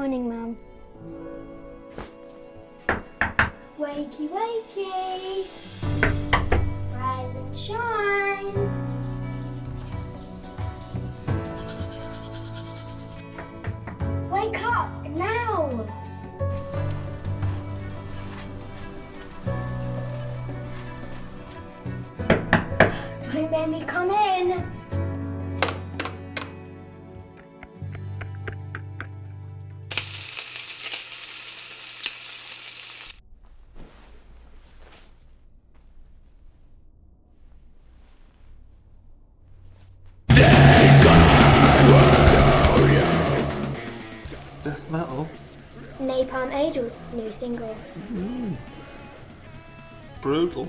Morning, Mum. Wakey, wakey. Rise and shine. Wake up, now. Don't make me come in. Death metal? Napalm Angel's new single. Brutal.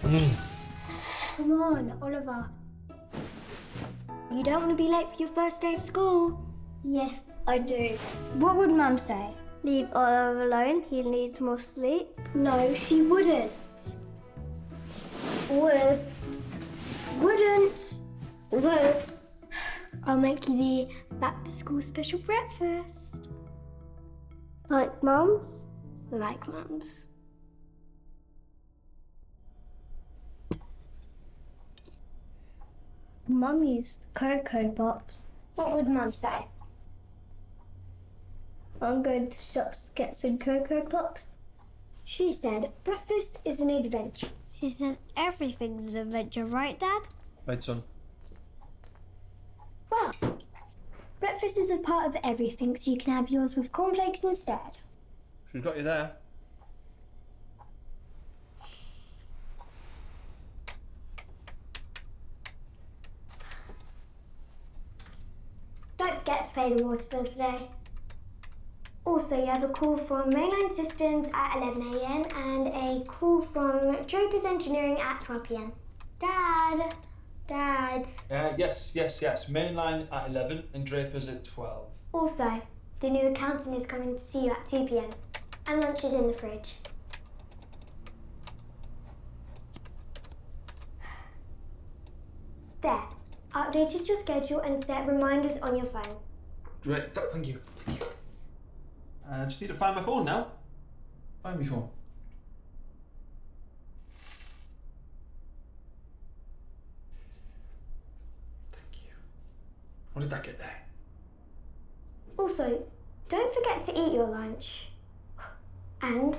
Come on, Oliver. You don't want to be late for your first day of school? Yes, I do. What would Mum say? Leave Oliver alone, he needs more sleep. No, she wouldn't. Would. Wouldn't. Would. I'll make you the back to school special breakfast. Like Mum's? Like Mum's. Mum used Cocoa Pops. What would Mum say? I'm going to shops to get some Cocoa Pops. She said breakfast is an adventure. She says everything's an adventure, right, Dad? Right, son. Well, breakfast is a part of everything, so you can have yours with cornflakes instead. She's got you there. Don't forget to pay the water bill today. Also, you have a call from Mainline Systems at 11 AM and a call from Draper's Engineering at 12 PM. Dad. Yes. Mainline at 11 and Draper's at 12. Also, the new accountant is coming to see you at 2 PM. And lunch is in the fridge. There. Updated your schedule and set reminders on your phone. Great, thank you. I just need to find my phone now. Find my phone. Thank you. What did that get there? Also, don't forget to eat your lunch. And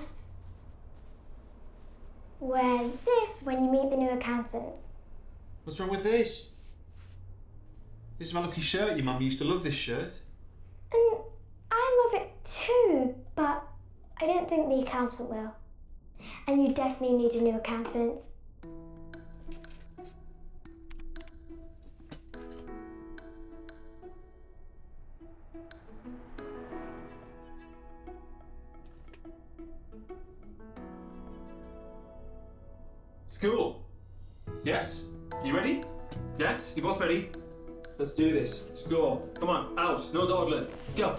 wear this when you meet the new accountant. What's wrong with this? This is my lucky shirt. Your mum used to love this shirt. And I love it too, but I don't think the accountant will. And you definitely need a new accountant. School. Yes. You ready? Yes? You both ready? Let's do this. Let's go. Come on, out. No dawdling. Go.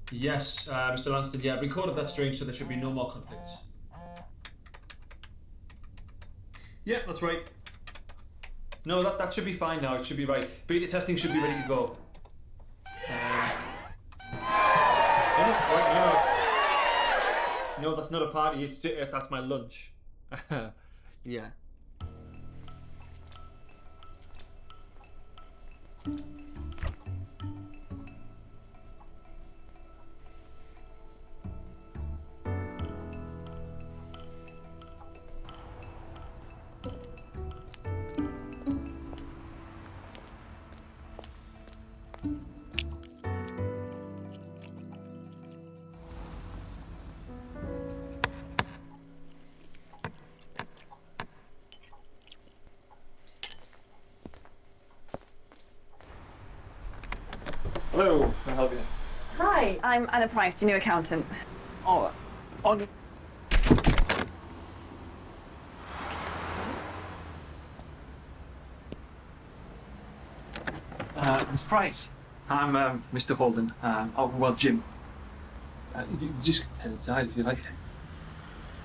Yes, Mr. Lanston, yeah, I've recorded that string so there should be no more conflicts. Yeah, that's right. No, that should be fine now, it should be right. Beta testing should be ready to go. No, that's not a party, that's my lunch. Yeah. Hello, can I help you? Hi, I'm Anna Price, your new accountant. Oh, on. Miss Price, I'm Mr. Holden. Jim. You just head inside if you like.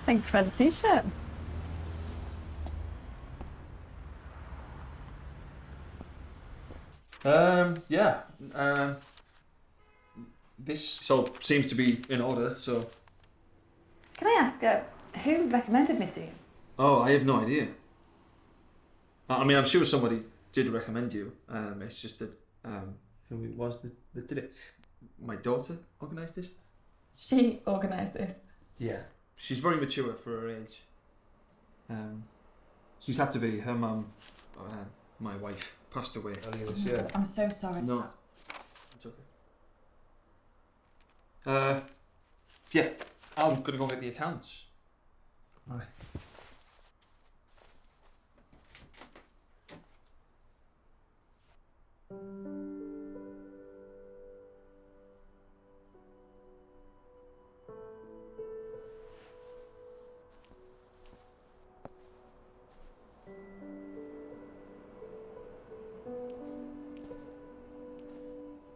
Thank you for the t-shirt. Yeah. This all seems to be in order, so... Can I ask, who recommended me to you? Oh, I have no idea. I mean, I'm sure somebody did recommend you. It's just that, who it was that did it? My daughter organised this? She organised this. Yeah. She's very mature for her age. She's had to be. Her mum, my wife, passed away earlier this year. I'm so sorry. No, it's okay. Yeah, I'm gonna go get the accounts. All right.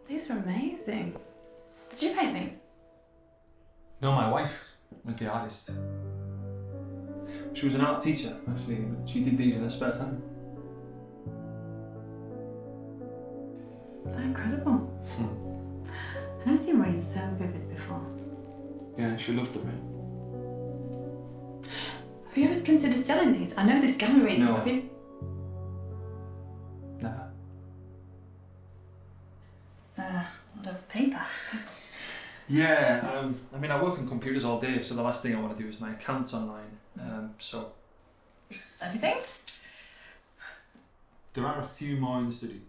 These are amazing. Did you paint these? No, my wife was the artist. She was an art teacher, actually. She did these in her spare time. They're incredible. I've never seen rain so vivid before. Yeah, she loved the rain. Have you ever considered selling these? I know this gallery. No. Have you? Never. It's a lot of paper. Yeah, I mean, I work on computers all day, so the last thing I want to do is my accounts online. So Everything? there are a few more in study.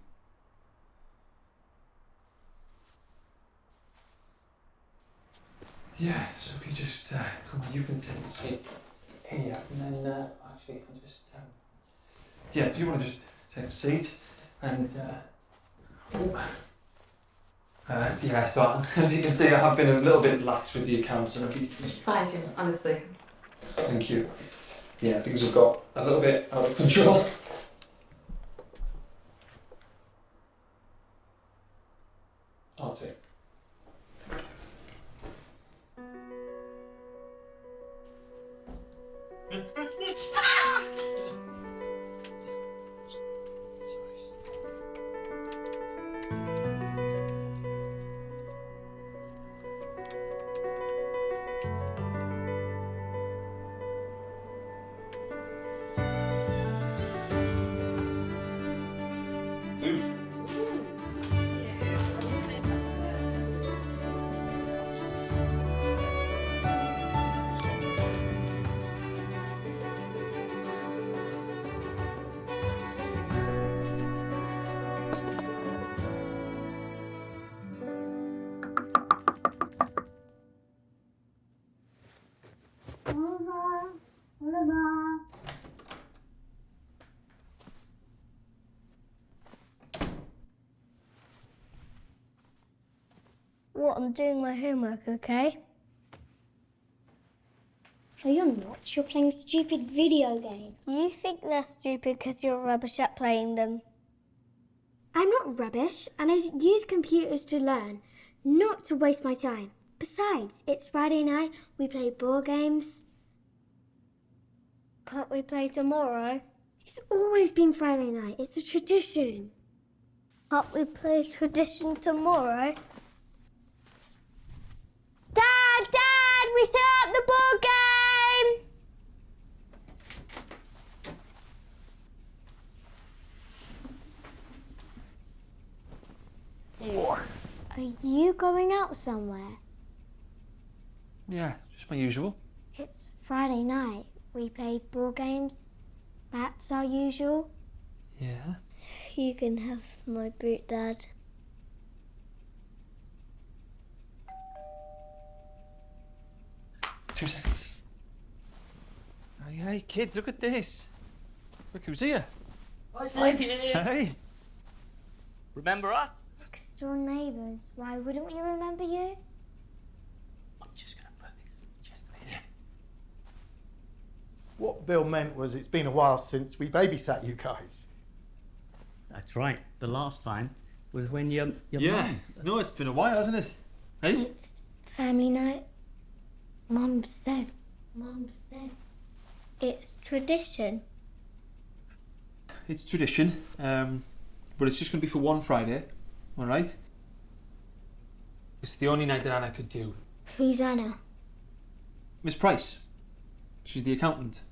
Yeah, so if you just come on, you can take a seat here, and then actually, I'll just yeah, if you want to just take a seat, and yeah, so as you can see, I have been a little bit lax with the accounts, and It's fine, Jim, honestly. thank you. Yeah, things have got a little bit out of control. I'll take. Oliver. What? I'm doing my homework, okay? No, you're not. You're playing stupid video games. You think they're stupid because you're rubbish at playing them. I'm not rubbish, and I use computers to learn, not to waste my time. Besides, it's Friday night, we play board games. Can't we play tomorrow? It's always been Friday night. It's a tradition. Can't we play tradition tomorrow? Dad, we set up the board game! Are you going out somewhere? Yeah, just my usual. It's Friday night. We play board games. That's our usual. Yeah. You can have my boot, Dad. Two seconds. Hey, kids, look at this. Look who's here. Hi, kids. Hey. Remember us? Next door neighbours. Why wouldn't we remember you? I'm just gonna put this just here. What Bill meant was it's been a while since we babysat you guys. That's right. The last time was when your Yeah. mum... No, it's been a while, hasn't it? Hey? It's family night. Mum said. It's tradition. It's tradition. but it's just going to be for one Friday, all right? It's the only night that Anna could do. Who's Anna? Miss Price. She's the accountant.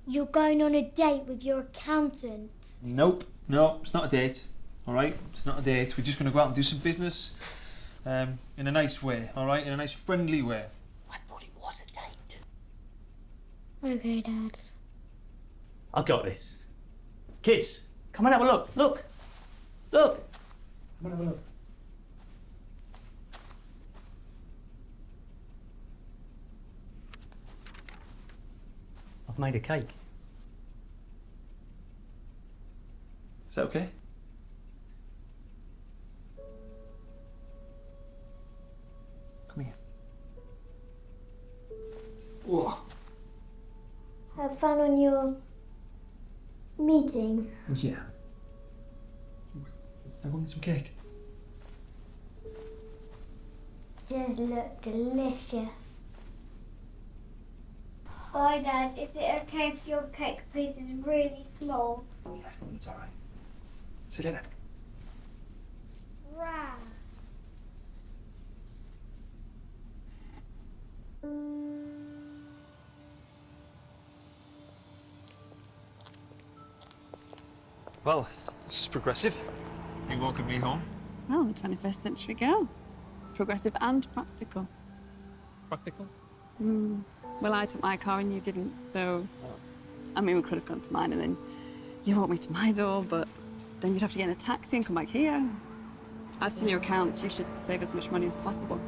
You're going on a date with your accountant? Nope. No, it's not a date. All right? It's not a date. We're just going to go out and do some business in a nice way, all right? In a nice, friendly way. I thought it was a date. Okay, Dad. I got this. Kids, come and have a look. Look. Look. Come and have a look. I've made a cake. Is that okay? Come here. Whoa. Have fun on your meeting. Yeah. I want some cake. Does look delicious. Bye, Dad. Is it okay if your cake piece is really small? Yeah, it's all right. See you later. Wow. Well, this is progressive. You welcome me home. Well, I'm a 21st century girl. Progressive and practical. Practical? Well, I took my car and you didn't, so... I mean, we could have gone to mine and then you walked me to my door, but then you'd have to get in a taxi and come back here. I've seen your accounts. You should save as much money as possible.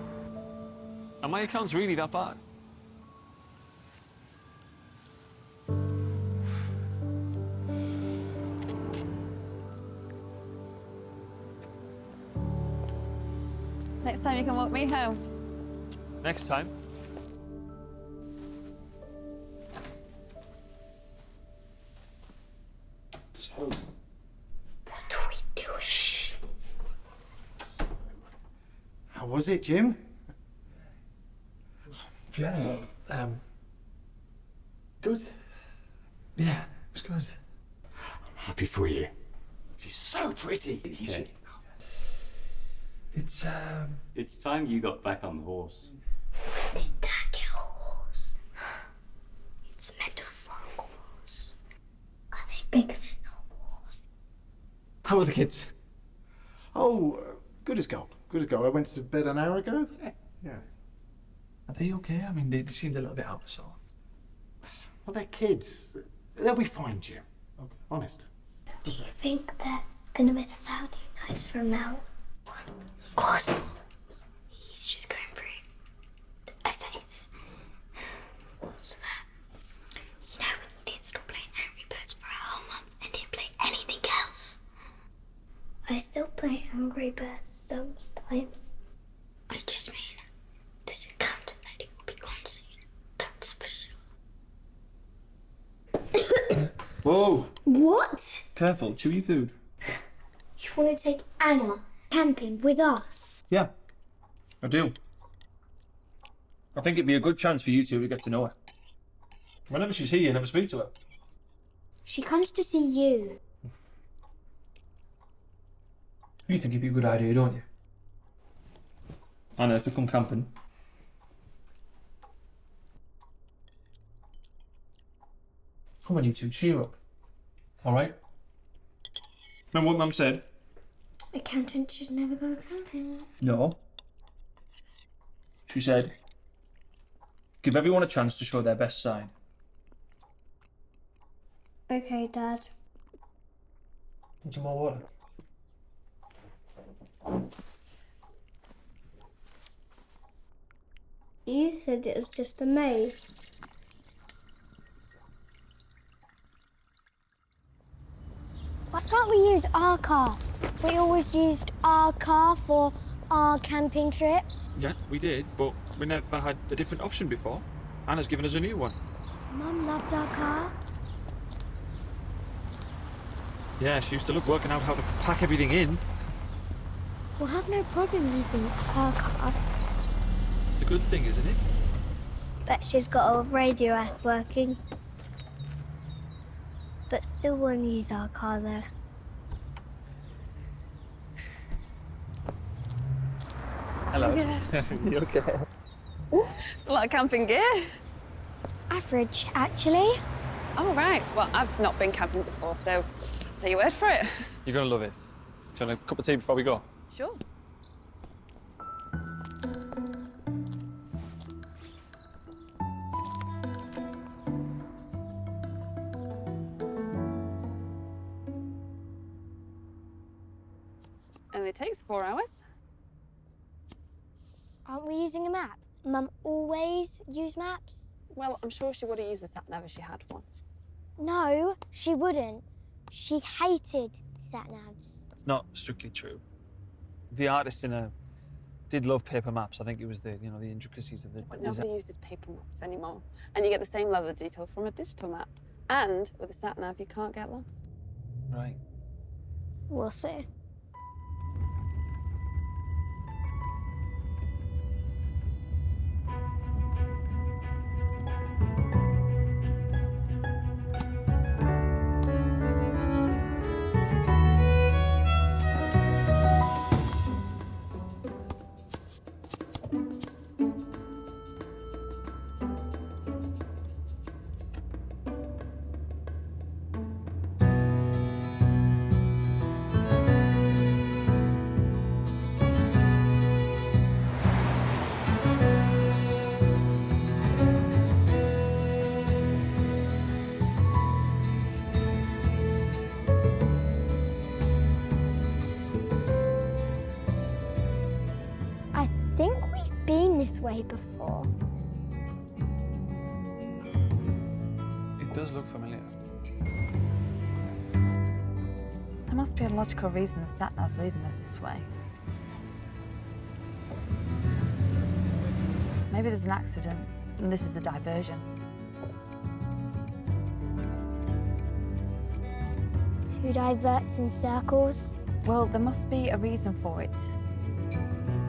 Are my accounts really that bad? Next time you can walk me home. Next time. So, What are we doing? Shh. How was it, Jim? yeah, good. Yeah, it was good. Happy for you. She's so pretty. Yeah. It's time you got back on the horse. Did Dad get a horse? It's metaphorical horse. Are they bigger than a horse? How are the kids? Oh, good as gold. Good as gold. I went to bed an hour ago. Yeah. Are they okay? I mean, they seemed a little bit out of sorts. Well, they're kids. They'll be fine, Jim. Okay. Honest. Do you think Dad's gonna miss a family nights from now? Of course. He's just going through a phase. So that, you know, when you didn't stop playing Angry Birds for a whole month and didn't play anything else. I still play Angry Birds sometimes. I just mean, this accountant lady will be gone soon. That's for sure. Whoa! What? Careful, chew your food. You want to take Anna camping with us? Yeah, I do. I think it'd be a good chance for you two to get to know her. Whenever she's here, you never speak to her. She comes to see you. You think it'd be a good idea, don't you? Anna, to come camping. Come on, you two, cheer up. All right? Remember what Mum said? Accountant should never go camping. No. She said, give everyone a chance to show their best side. Okay, Dad. Need some more water? You said it was just a maze. Why can't we use our car? We always used our car for our camping trips. Yeah, we did, but we never had a different option before. Anna's given us a new one. Mum loved our car. Yeah, she used to love working out how to pack everything in. We'll have no problem using her car. It's a good thing, isn't it? Bet she's got a radio ass working. But still won't use our car though. Hello. You okay? It's a lot of camping gear. Average, actually. Oh, right. Well, I've not been camping before, so take your word for it. You're gonna love it. Do you want a cup of tea before we go? Sure. Only takes 4 hours. Aren't we using a map? Mum always use maps. Well, I'm sure she would have used a sat-nav if she had one. No, she wouldn't. She hated sat-navs. It's not strictly true. The artist in her did love paper maps. I think it was the intricacies of the But design. nobody uses paper maps anymore. And you get the same level of detail from a digital map. And with a sat-nav, you can't get lost. Right. We'll see. I think we've been this way before. It does look familiar. There must be a logical reason the sat-nav's leading us this way. Maybe there's an accident, and this is the diversion. Who diverts in circles? Well, there must be a reason for it.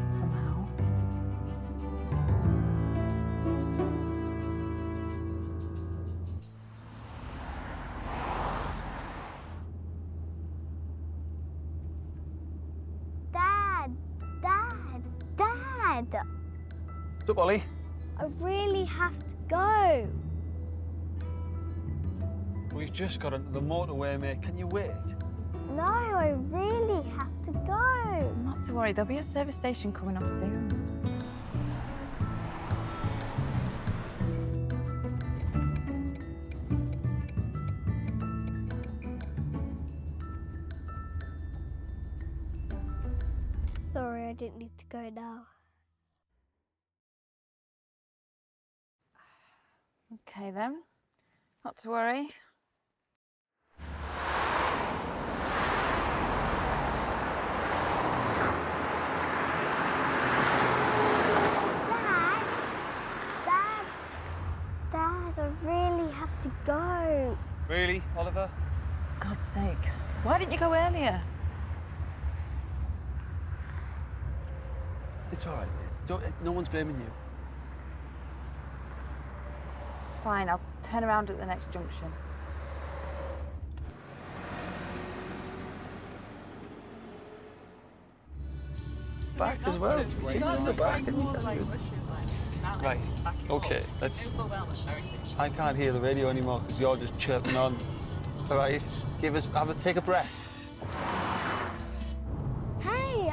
Somehow. Dad! Dad! Dad! What's up, Ollie? I really have to go. We've just got into the motorway, mate. Can you wait? No, I really have to go. Not to worry, there'll be a service station coming up soon. Sorry, I didn't need to go now. Okay then, not to worry. Dad, I really have to go. Really, Oliver? For God's sake, why didn't you go earlier? It's all right. No one's blaming you. It's fine, I'll turn around at the next junction. Back as well. Right. Okay. Let's. I can't hear the radio anymore because you're just chirping on. All right. Take a breath. Hey,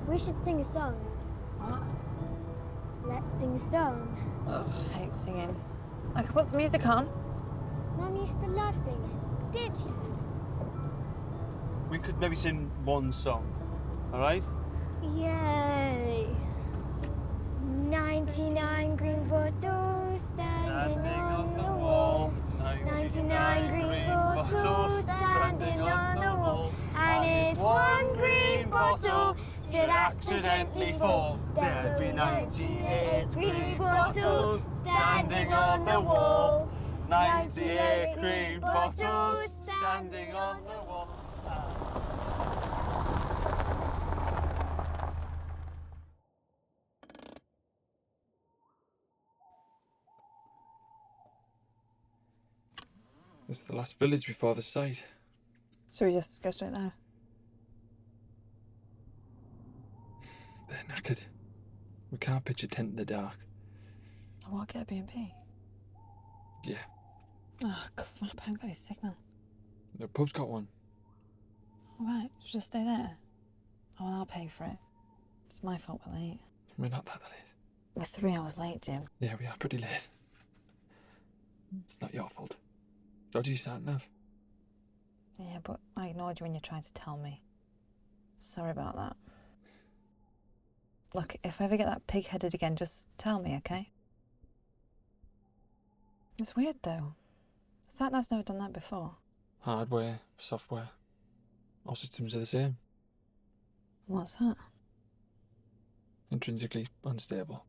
we should sing a song. What? Let's sing a song. Ugh, I hate singing. I could put some music on. Mum used to love singing, did she? We could maybe sing one song. All right. Yay! 99 green bottles standing on the wall. 99 green bottles standing on the wall. And if one green bottle should accidentally fall, there'd be 98 green bottles standing on the wall. 98 green bottles standing on the wall. This is the last village before the site. Should we just go straight there? They're knackered. can't pitch a tent in the dark. Oh, I'll get a B&B. Yeah. Oh, crap, I haven't got any signal. The pub's got one. All right, should I just stay there? Oh, well, I'll pay for it. It's my fault we're late. We're not that late. We're 3 hours late, Jim. Yeah, we are pretty late. It's not your fault. Dodgy sat nav. Yeah, but I ignored you when you tried to tell me. Sorry about that. Look, if I ever get that pig-headed again, just tell me, okay? It's weird, though. Sat-nav's never done that before. Hardware, software. All systems are the same. What's that? Intrinsically unstable.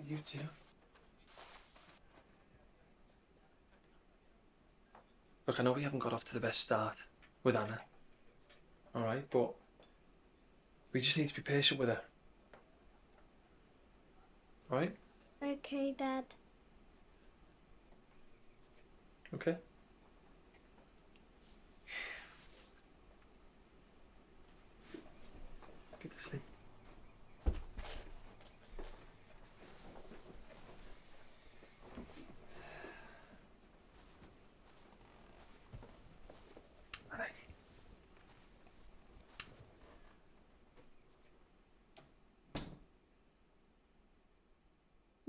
You too. Look, I know we haven't got off to the best start with Anna. Alright, but we just need to be patient with her. Alright? Okay, Dad. Okay. Get to sleep.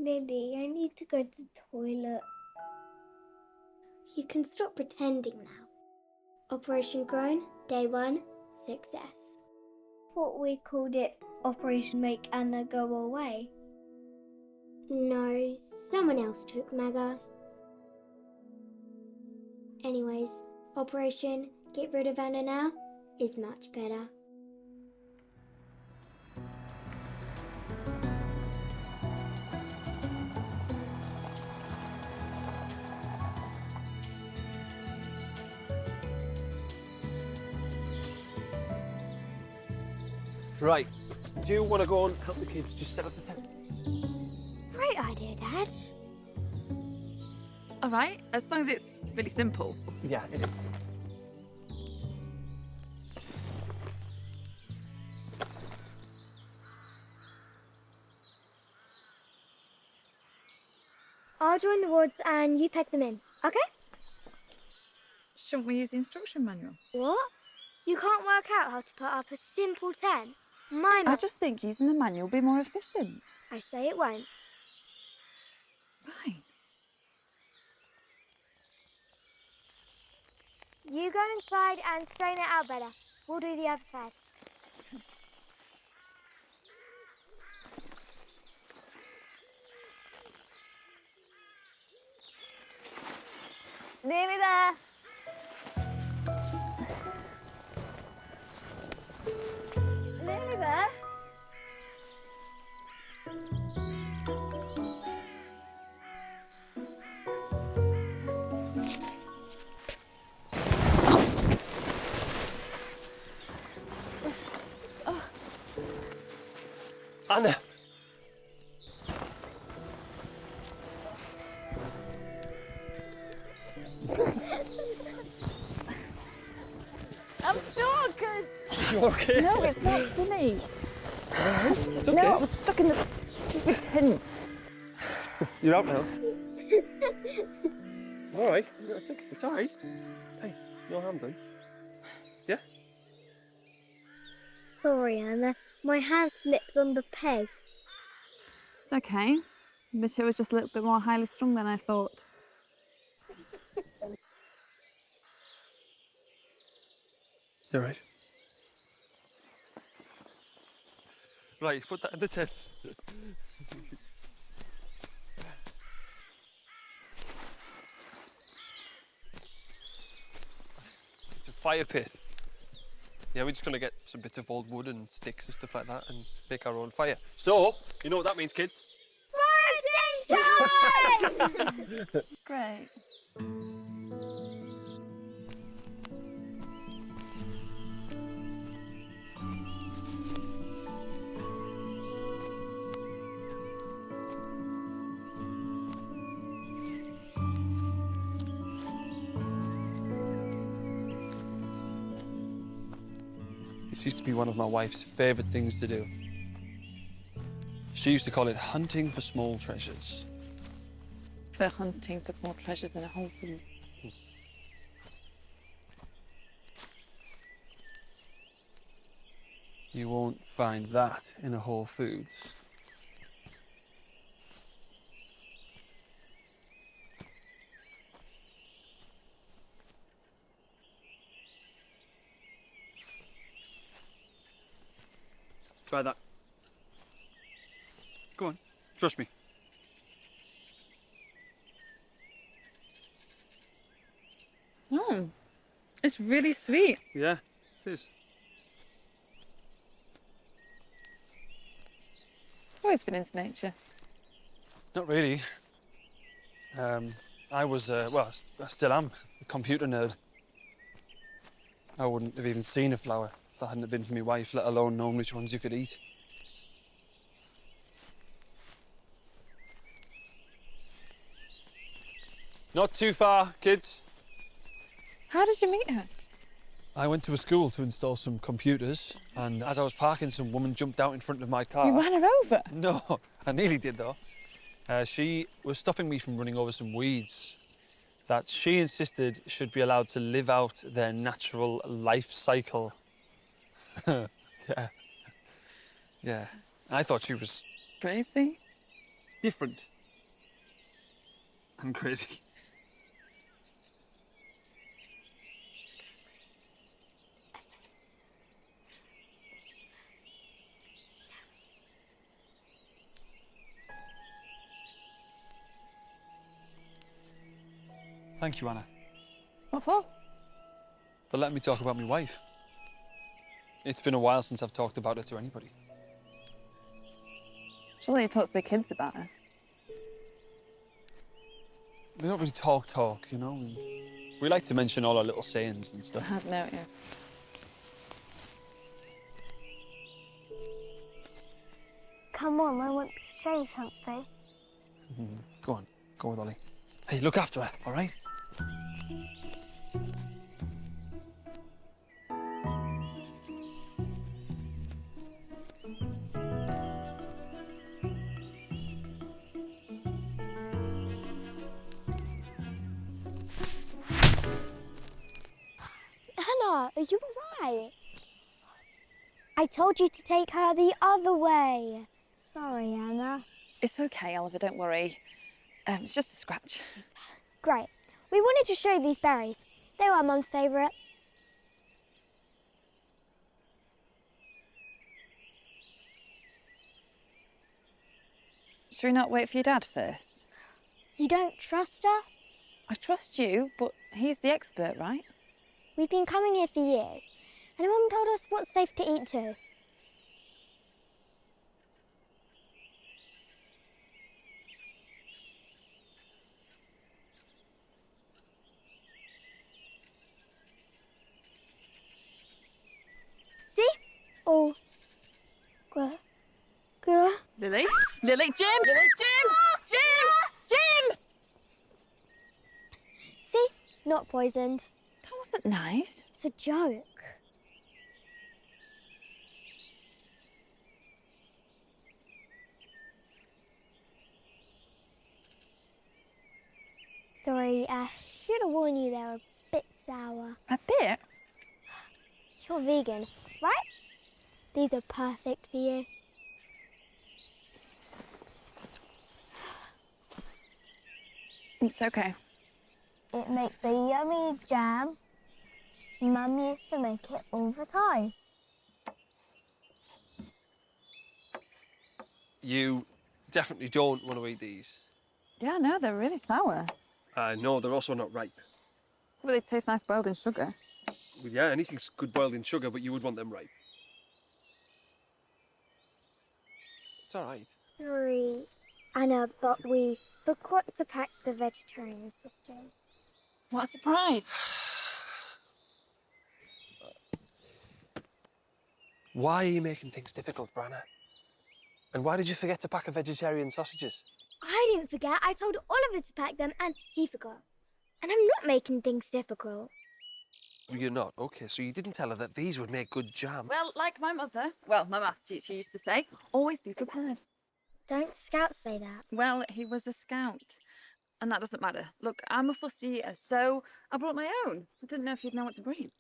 Lily, I need to go to the toilet. You can stop pretending now. Operation Grown, Day 1, success. Thought we called it Operation Make Anna Go Away. No, someone else took Mega. Anyways, Operation Get Rid of Anna Now is much better. Right. Do you want to go and help the kids just set up the tent? Great idea, Dad. All right, as long as it's really simple. Yeah, it is. I'll join the wards and you pack them in, okay? Shouldn't we use the instruction manual? What? You can't work out how to put up a simple tent? I just think using the manual will be more efficient. I say it won't. Fine. You go inside and strain it out better. We'll do the other side. Nearly there. Nearly there. Anna! I'm stuck. You okay? No, it's not funny. It's okay. No, I was stuck in the stupid tent. You're out now. All right. It's okay. It's all right. Hey, no harm done. Yeah? Sorry, Anna. My hand slipped on the peg. It's okay. But it was just a little bit more highly strung than I thought. You're right. Right, put that in the tent. It's a fire pit. Yeah, we're just going to get some bits of old wood and sticks and stuff like that and make our own fire. So, you know what that means, kids? Roasting time! Great. This used to be one of my wife's favourite things to do. She used to call it hunting for small treasures. They're hunting for small treasures in a Whole Foods. You won't find that in a Whole Foods. Try that. Go on, trust me. It's really sweet. Yeah, it is. I've always been into nature. Not really. I was, well, I still am, a computer nerd. I wouldn't have even seen a flower if it hadn't have been for my wife, let alone known which ones you could eat. Not too far, kids. How did you meet her? I went to a school to install some computers, and as I was parking, some woman jumped out in front of my car. You ran her over? No, I nearly did though. She was stopping me from running over some weeds that she insisted should be allowed to live out their natural life cycle. Yeah. Yeah. I thought she was Crazy? different and crazy. Thank you, Anna, What for? for letting me talk about my wife. It's been a while since I've talked about her to anybody. Surely you talk to the kids about her. We don't really talk, you know. We like to mention all our little sayings and I stuff. have noticed. Come on, I want to show something. Go on, go with Ollie. Hey, look after her, all right? Anna, are you alright? I told you to take her the other way. Sorry, Anna. It's okay, Oliver, don't worry. It's just a scratch. Great. We wanted to show you these berries. They were our mum's favourite. Should we not wait for your dad first? You don't trust us? I trust you, but he's the expert, right? We've been coming here for years, and Mum told us what's safe to eat too. See? Oh. Good. Lily? Lily? Jim! Jim! Jim! See? Not poisoned. That wasn't nice. It's a joke. Sorry, should have warned you they were a bit sour. A bit? You're vegan, right? These are perfect for you. It's okay. It makes a yummy jam. Mum used to make it all the time. You definitely don't want to eat these. Yeah, no, they're really sour. No, they're also not ripe. Well, they taste nice boiled in sugar. Well, yeah, anything's good boiled in sugar, but you would want them ripe. It's all right. Sorry, Anna, but we forgot to pack the vegetarian sisters. What a surprise. Why are you making things difficult for Anna? And why did you forget to pack a vegetarian sausages? I didn't forget. I told Oliver to pack them and he forgot. And I'm not making things difficult. You're not? Okay, so you didn't tell her that these would make good jam. Well, like my mother, well, my maths teacher used to say, always be prepared. Don't scouts say that? Well, he was a scout. And that doesn't matter. Look, I'm a fussy eater, so I brought my own. I didn't know if you'd know what to bring.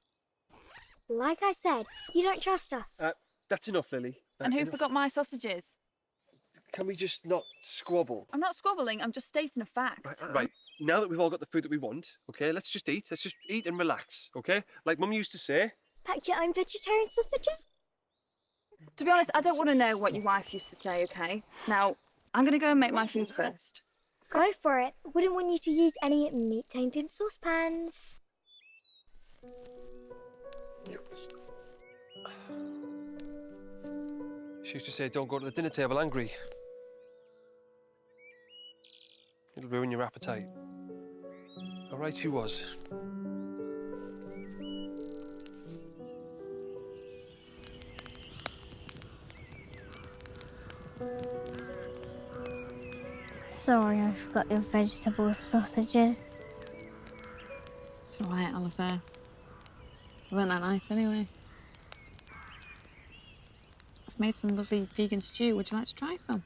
Like I said, you don't trust us. That's enough, Lily. And who enough. forgot my sausages? Can we just not squabble? I'm not squabbling, I'm just stating a fact. Right. Now that we've all got the food that we want, okay, let's just eat. Let's just eat and relax, okay? Like Mum used to say. Pack your own vegetarian sausages? To be honest, I don't want to know what your wife used to say, okay? Now, I'm going to go and make my food first. Go for it. Wouldn't want you to use any meat-tainted saucepans. She used to say, don't go to the dinner table angry. It'll ruin your appetite. All right, she was. Sorry, I forgot your vegetable sausages. It's all right, Oliver. They weren't that nice anyway. I've made some lovely vegan stew. Would you like to try some?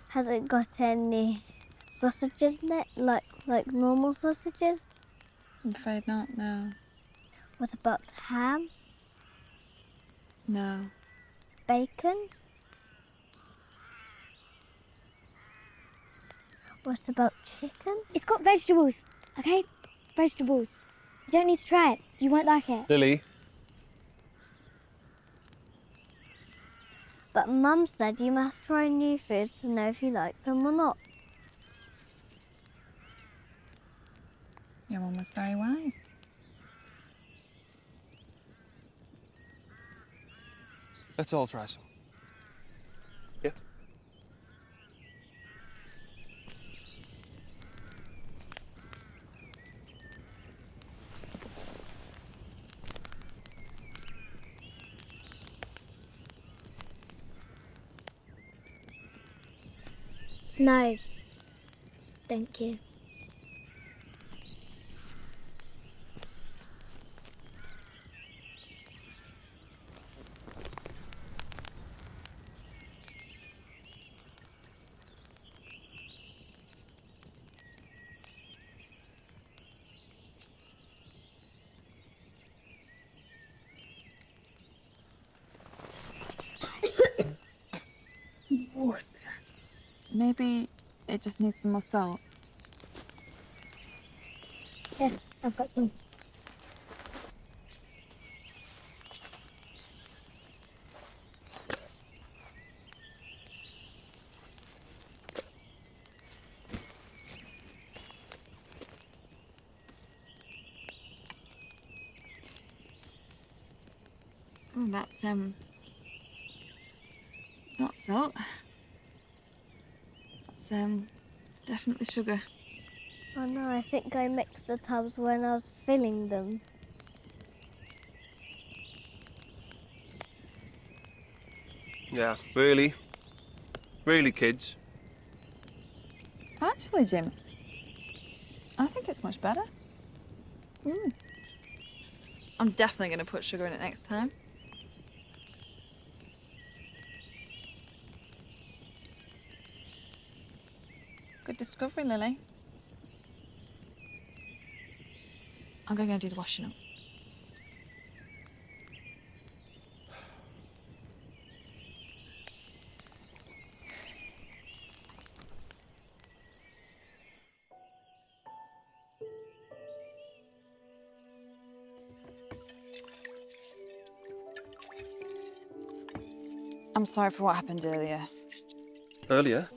Has it got any sausages in it, like normal sausages? I'm afraid not, no. What about ham? No. Bacon? What about chicken? It's got vegetables, okay? Vegetables. You don't need to try it. You won't like it. Lily. But Mum said you must try new foods to know if you like them or not. Your mum was very wise. Let's all try some. Yeah? No. Thank you. Water. Maybe it just needs some more salt. Yes, I've got some. Oh, that's, it's not salt. That's, definitely sugar. Oh no, I think I mixed the tubs when I was filling them. Yeah, really? Really, kids? Actually, Jim, I think it's much better. I'm definitely going to put sugar in it next time. Good discovery, Lily. I'm going to go do the washing up. I'm sorry for what happened earlier. earlier.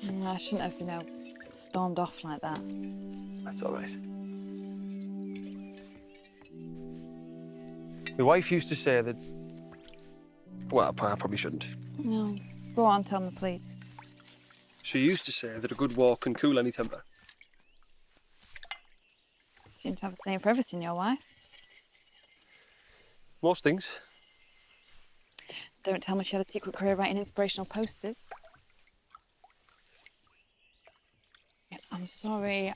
Yeah, I shouldn't have, stormed off like that. That's all right. My wife used to say that... Well, I probably shouldn't. No. Go on, tell me, please. She used to say that a good walk can cool any temper. You seem to have the same for everything, your wife. Most things. Don't tell me she had a secret career writing inspirational posters. Yeah, I'm sorry.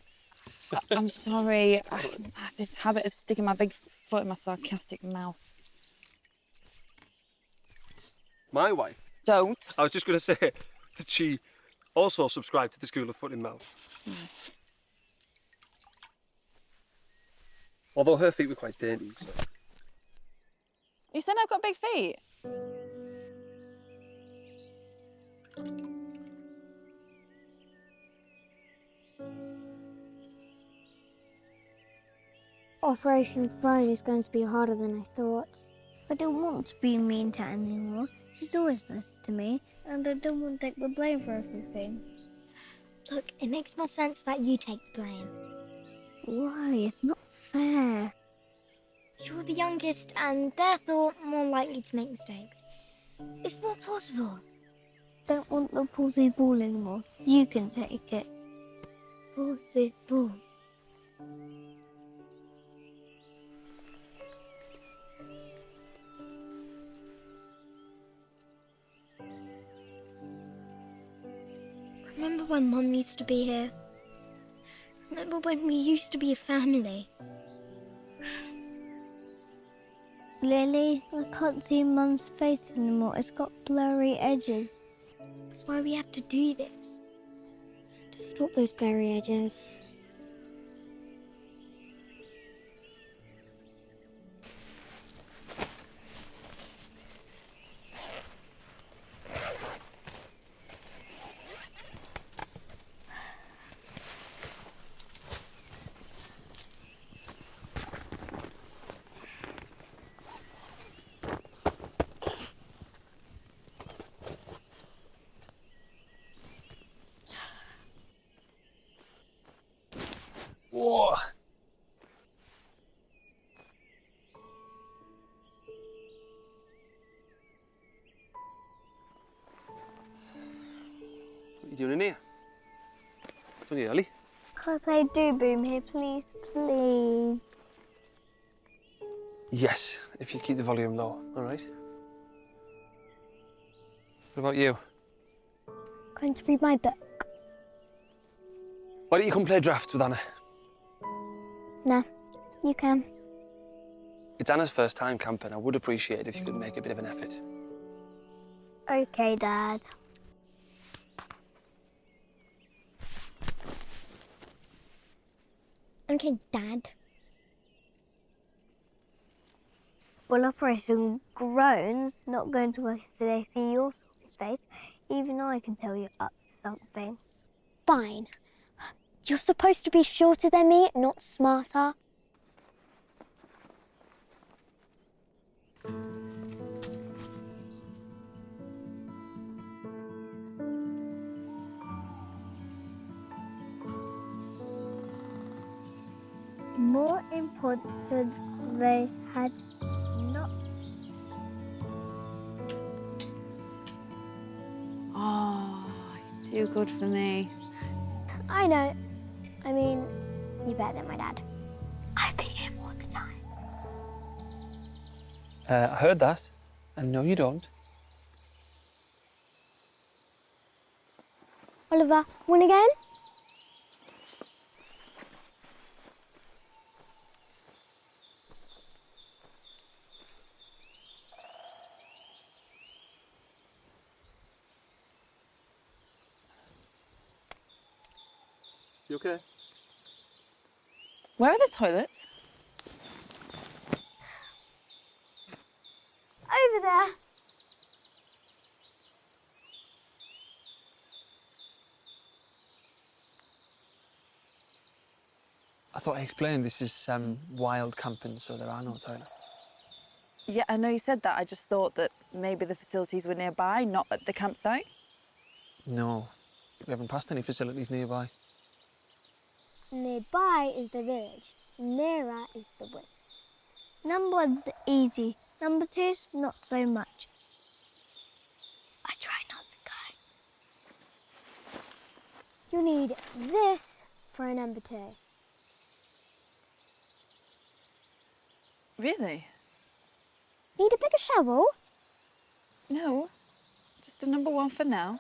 I'm sorry. I have this habit of sticking my big foot in my sarcastic mouth. My wife? Don't. I was just going to say that she also subscribed to the school of foot in mouth. Although her feet were quite dainty. So. You said I've got big feet. Operation Phone is going to be harder than I thought. I don't want to be mean to Anne anymore. She's always nice to me, and I don't want to take the blame for everything. Look, it makes more sense that you take the blame. Why? It's not fair. You're the youngest, and therefore more likely to make mistakes. It's more plausible. Don't want the palsy ball anymore. You can take it. Palsy ball. Remember when Mum used to be here? Remember when we used to be a family? Lily, I can't see Mum's face anymore. It's got blurry edges. That's why we have to do this. To stop those blurry edges. Whoa. What are you doing in here? It's only early. Can I play Do Boom here, please? Please. Yes, if you keep the volume low, all right? What about you? Going to read my book. Why don't you come play drafts with Anna? No, you can. It's Anna's first time camping. I would appreciate it if you could make a bit of an effort. Okay, Dad. Okay, Dad. Well, Operation Groan's not going to work if they see your sorry face. Even I can tell you're up to something. Fine. You're supposed to be shorter than me, not smarter. More important, they had not. Oh, too good for me. I know. I mean, you better than my dad. I beat him all the time. I heard that, and no, you don't. Oliver, win again? You okay? Where are the toilets? Over there. I thought I explained this is wild camping, so there are no toilets. Yeah, I know you said that. I just thought that maybe the facilities were nearby, not at the campsite. No, we haven't passed any facilities nearby. Nearby is the village. Nearer is the wood. Number one's easy. Number two's not so much. I try not to go. You need this for a number two. Really? Need a bigger shovel? No, just a number one for now.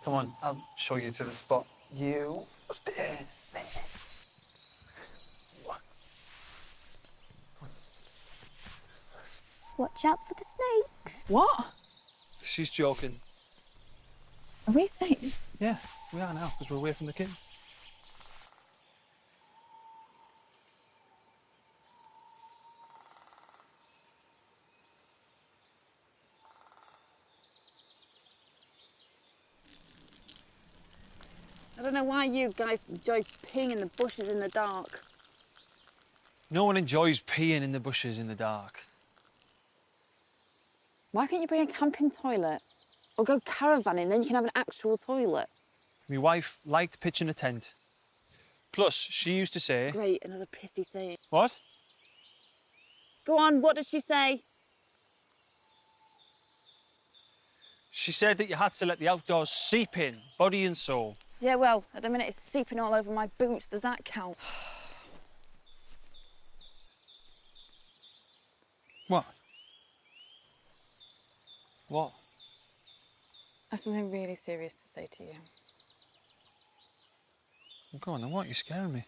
Come on, I'll show you to the spot. You stay there. Watch out for the snakes. What? She's joking. Are we safe? Yeah, we are now, because we're away from the kids. I don't know why you guys enjoy peeing in the bushes in the dark. No one enjoys peeing in the bushes in the dark. Why can't you bring a camping toilet? Or go caravanning, then you can have an actual toilet. My wife liked pitching a tent. Plus, she used to say... Great, another pithy saying. What? Go on, what did she say? She said that you had to let the outdoors seep in, body and soul. Yeah, well, at the minute it's seeping all over my boots. Does that count? What? What? I have something really serious to say to you. Well, go on then, what? You're scaring me.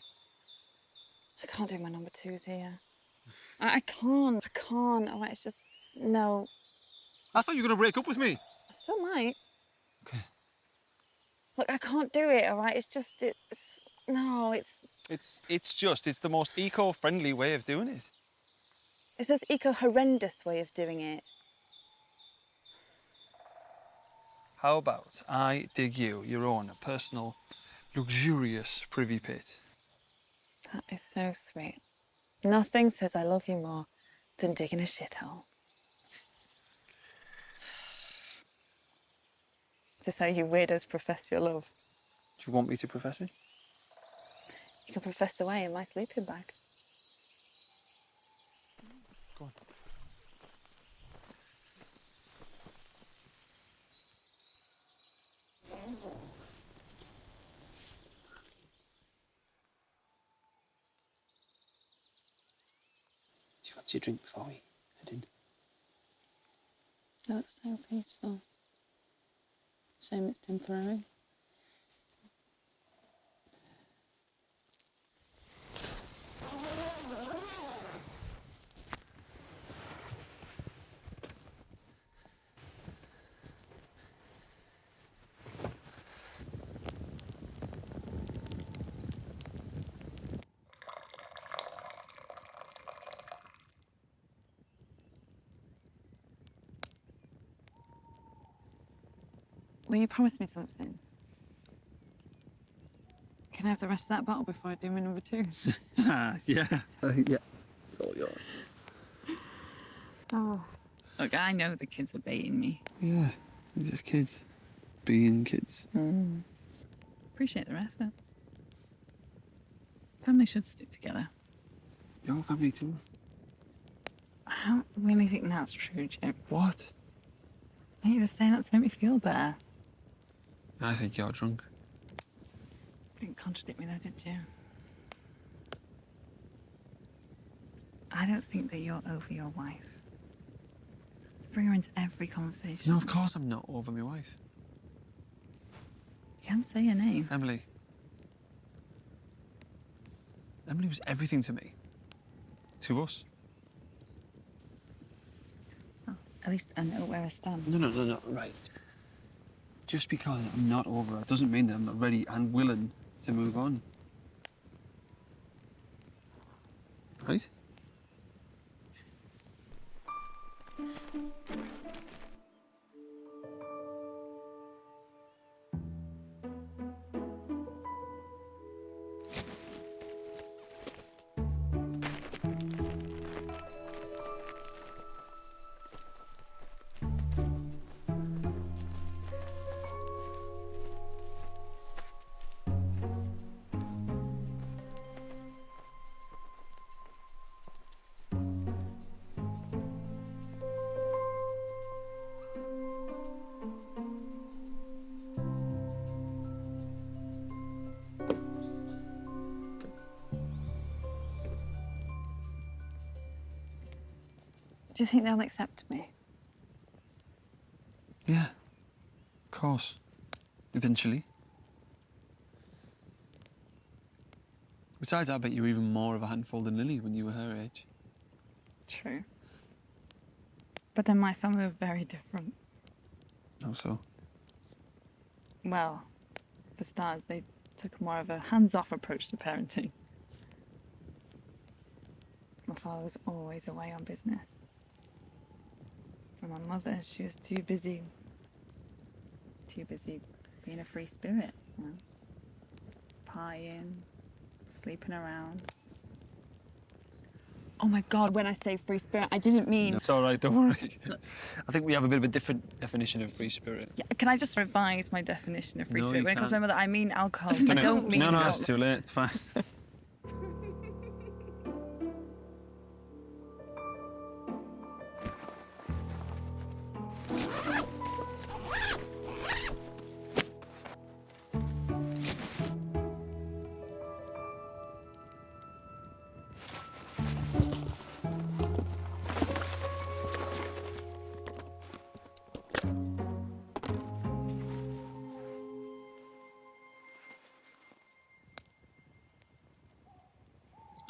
I can't do my number twos here. I can't. All right, it's just, no. I thought you were going to break up with me. I still might. Okay. Look, I can't do it, all right? It's just, it's It's the most eco-friendly way of doing it. It's this eco-horrendous way of doing it. How about I dig you your own personal, luxurious privy pit? That is so sweet. Nothing says I love you more than digging a shithole. Is this how you weirdos profess your love? Do you want me to profess it? You can profess away in my sleeping bag. Go on. Do you fancy a drink before we head in? Oh, it's so peaceful. Shame it's temporary. Will you promise me something? Can I have the rest of that bottle before I do my number two? Yeah. Yeah. It's all yours. Oh. Look, I know the kids are baiting me. Yeah, they're just kids. Being kids. Appreciate their efforts. Family should stick together. Your family too. I don't really think that's true, Jim. What? You're just saying that to make me feel better. I think you're drunk. You didn't contradict me though, did you? I don't think that you're over your wife. Bring her into every conversation. No, of course I'm not over my wife. You can't say her name. Emily. Emily was everything to me. To us. Well, at least I know where I stand. No, right. Just because I'm not over her doesn't mean that I'm not ready and willing to move on. Right? Do you think they'll accept me? Yeah, of course. Eventually. Besides, I bet you were even more of a handful than Lily when you were her age. True. But then my family were very different. How so? Well, for starters, they took more of a hands-off approach to parenting. My father was always away on business. And my mother, she was too busy being a free spirit, you know? Partying, sleeping around. Oh my God, when I say free spirit, I didn't mean... No, it's all right, don't worry. I think we have a bit of a different definition of free spirit. Yeah, can I just revise my definition of free No, spirit? you When it comes to can't. my mother, I mean alcohol. I don't mean... No, it's too late, it's fine.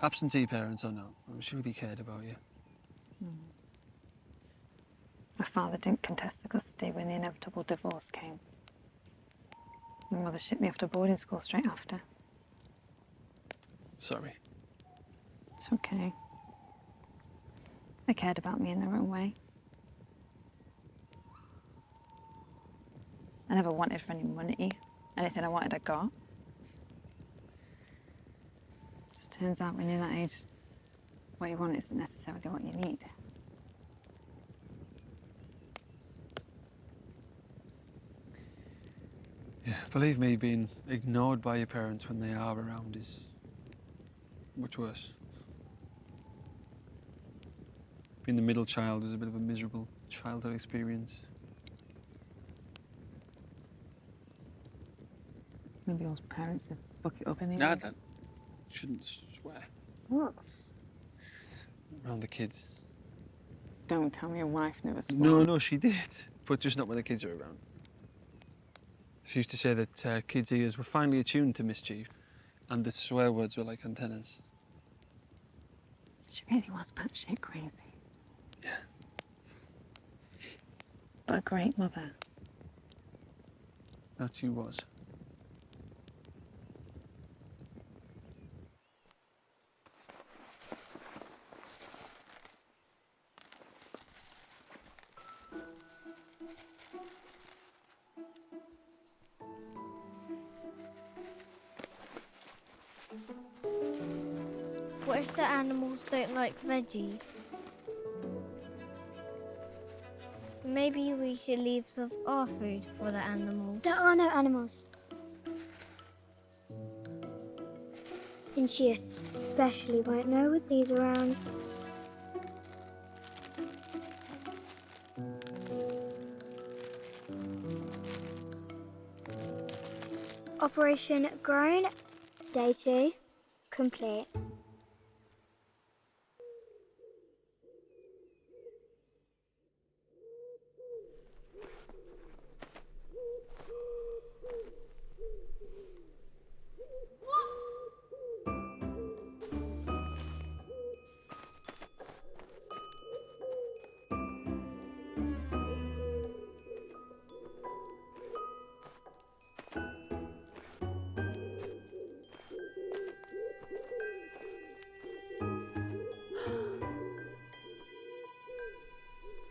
Absentee parents or not, I'm sure they cared about you. My father didn't contest the custody when the inevitable divorce came. My mother shipped me off to boarding school straight after. Sorry. It's okay. They cared about me in their own way. I never wanted for any money. Anything I wanted, I got. Just turns out when you're that age, what you want isn't necessarily what you need. Yeah, believe me, being ignored by your parents when they are around is much worse. Being the middle child is a bit of a miserable childhood experience. Maybe your parents have fucked it up in the Nah, end. that shouldn't swear What? around the kids. Don't tell me your wife never swore. No, she did, but just not when the kids are around. She used to say that kids' ears were finely attuned to mischief and that swear words were like antennas. She really was batshit crazy. Yeah. But a great mother. That she was. What if the animals don't like veggies? Maybe we should leave some of our food for the animals. There are no animals. And she especially won't know with these around. Operation Grown, Day 2, complete.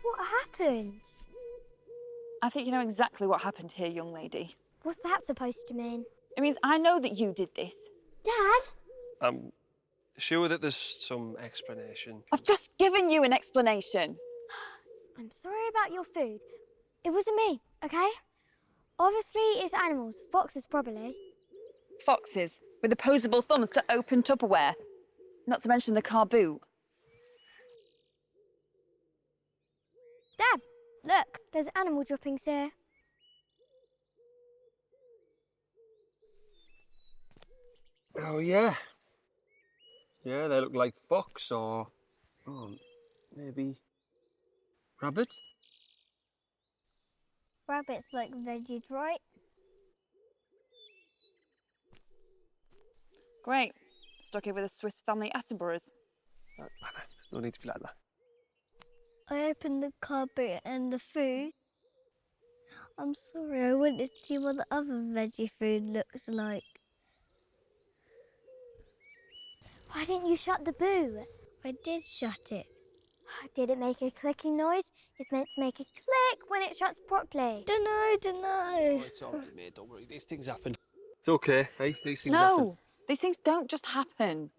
What happened? I think you know exactly what happened here, young lady. What's that supposed to mean? It means I know that you did this. Dad? I'm sure that there's some explanation. I've just given you an explanation. I'm sorry about your food. It wasn't me, okay? Obviously, it's animals. Foxes, probably. Foxes with opposable thumbs to open Tupperware. Not to mention the car boot. Dad, look, there's animal droppings here. Oh, yeah. Yeah, they look like fox or... Oh, maybe Rabbit? Rabbits like veggies, right? Great. Stuck here with the Swiss family Attenboroughs. Anna, there's no need to be like that. I opened the cupboard and the food. I'm sorry, I wanted to see what the other veggie food looks like. Why didn't you shut the boo? I did shut it. Did it make a clicking noise? It's meant to make a click when it shuts properly. Dunno. Oh, it's all right, mate. Don't worry. These things happen. It's okay, hey? These things happen. No, these things don't just happen.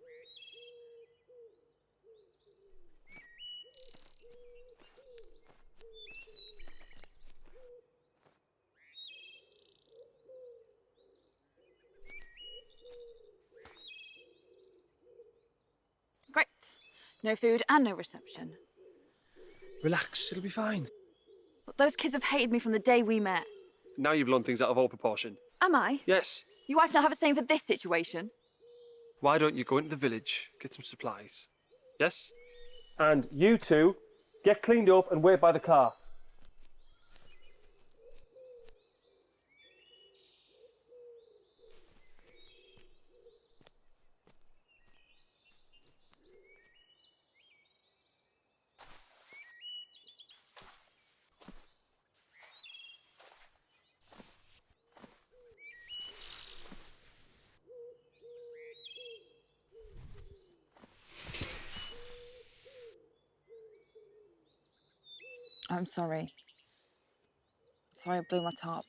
Great. No food and no reception. Relax, it'll be fine. But those kids have hated me from the day we met. Now you've blown things out of all proportion. Am I? Yes. Your wife not have a saying for this situation? Why don't you go into the village, get some supplies? Yes? And you two, get cleaned up and wait by the car. I'm sorry. Sorry I blew my top.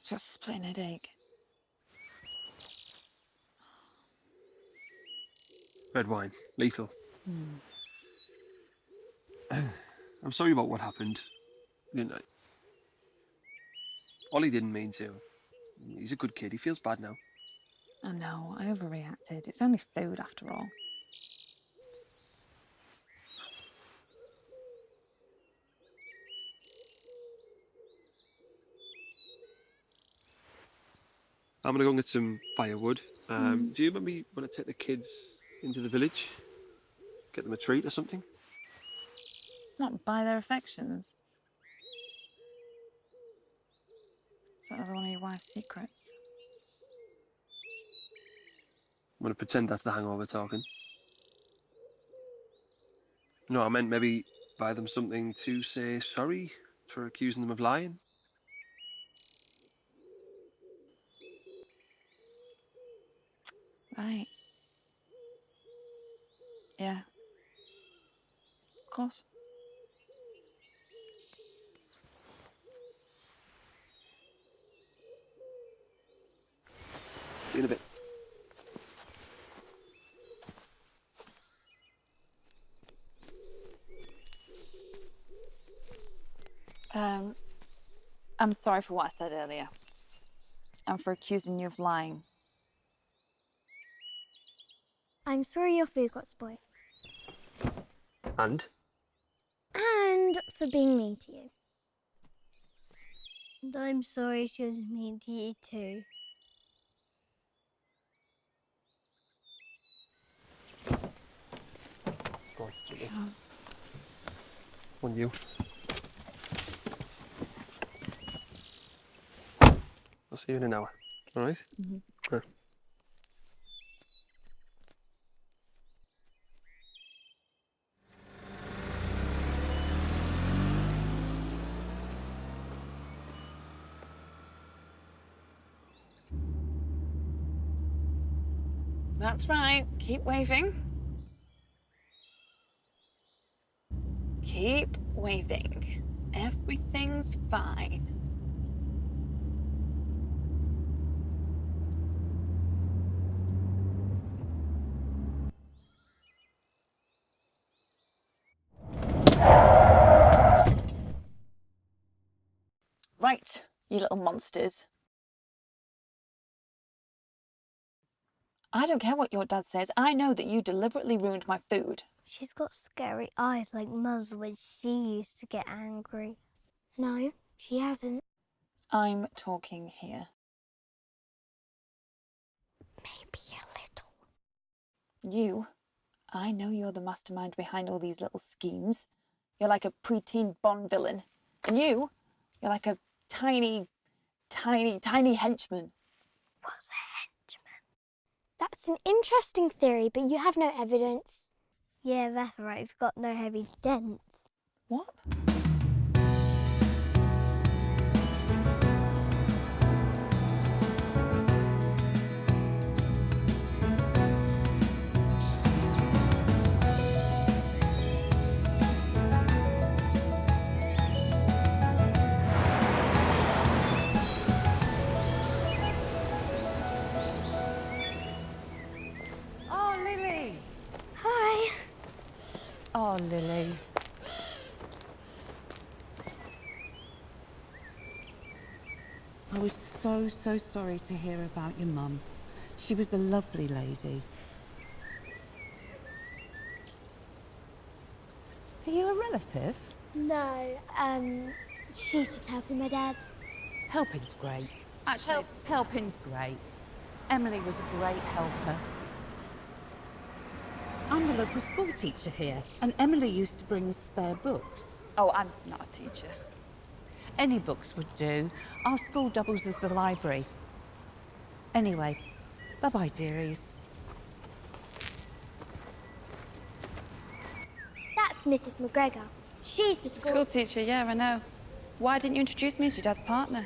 Just a splitting headache. Red wine, lethal. I'm sorry about what happened. You know, Ollie didn't mean to. He's a good kid. He feels bad now. I know, I overreacted. It's only food after all. I'm gonna go and get some firewood. Do you maybe want to take the kids into the village? Get them a treat or something? Not buy their affections. Is that another one of your wife's secrets? I'm gonna pretend that's the hangover talking. No, I meant maybe buy them something to say sorry for accusing them of lying. Right. Yeah. Of course. See you in a bit. I'm sorry for what I said earlier. And for accusing you of lying. I'm sorry your food got spoiled. And? And for being mean to you. And I'm sorry she was mean to you too. Go on, jump in. On you. I'll see you in an hour. All right? Yeah. That's right. Keep waving. Keep waving. Everything's fine. Right, you little monsters. I don't care what your dad says. I know that you deliberately ruined my food. She's got scary eyes like Mum's when she used to get angry. No, she hasn't. I'm talking here. Maybe a little. You I know you're the mastermind behind all these little schemes. You're like a preteen Bond villain. And you're like a tiny henchman. What's a henchman? That's an interesting theory, but you have no evidence. Yeah, that's right. We've got no heavy dents. What? Oh, Lily. Hi. Oh, Lily. I was so sorry to hear about your mum. She was a lovely lady. Are you a relative? No, she's just helping my dad. Helping's great. Actually, Helping's great. Emily was a great helper. I'm the local school teacher here, and Emily used to bring us spare books. oh, I'm not a teacher. Any books would do. Our school doubles as the library. Anyway, bye-bye, dearies. That's Mrs. McGregor. She's the School teacher, yeah, I know. Why didn't you introduce me as your dad's partner?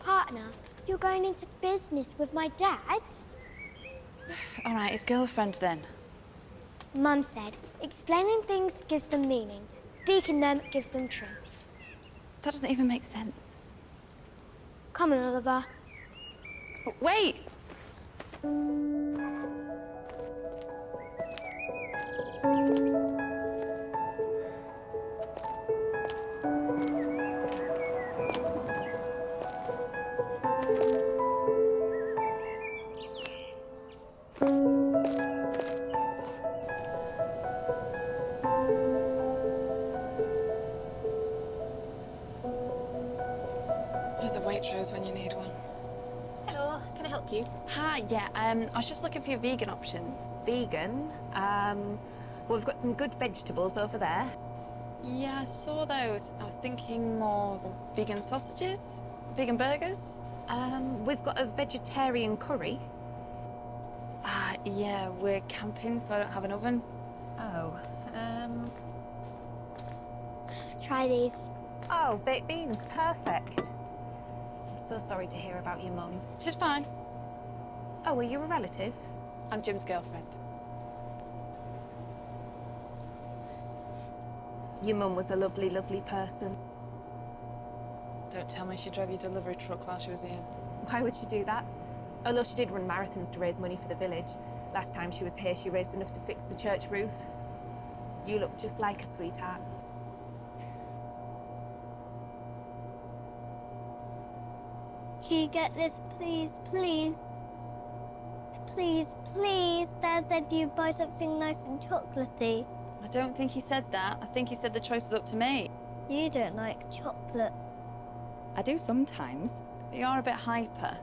partner. You're going into business with my dad? All right, his girlfriend then. Mum said, explaining things gives them meaning. Speaking them gives them truth. That doesn't even make sense. Come on, Oliver. Wait! There's a Waitrose when you need one. Hello, can I help you? Hi, yeah, I was just looking for your vegan options. Vegan? Well, we've got some good vegetables over there. Yeah, I saw those. I was thinking more vegan sausages, vegan burgers. We've got a vegetarian curry. Yeah, we're camping, so I don't have an oven. Oh, Try these. Oh, baked beans, perfect. I'm so sorry to hear about your mum. She's fine. Oh, are you a relative? I'm Jim's girlfriend. Your mum was a lovely, lovely person. Don't tell me she drove your delivery truck while she was here. Why would she do that? Although she did run marathons to raise money for the village. Last time she was here, she raised enough to fix the church roof. You look just like her, sweetheart. Can you get this, please, please? Please, please. Dad said you'd buy something nice and chocolatey. I don't think he said that. I think he said the choice is up to me. You don't like chocolate. I do sometimes, but you're a bit hyper.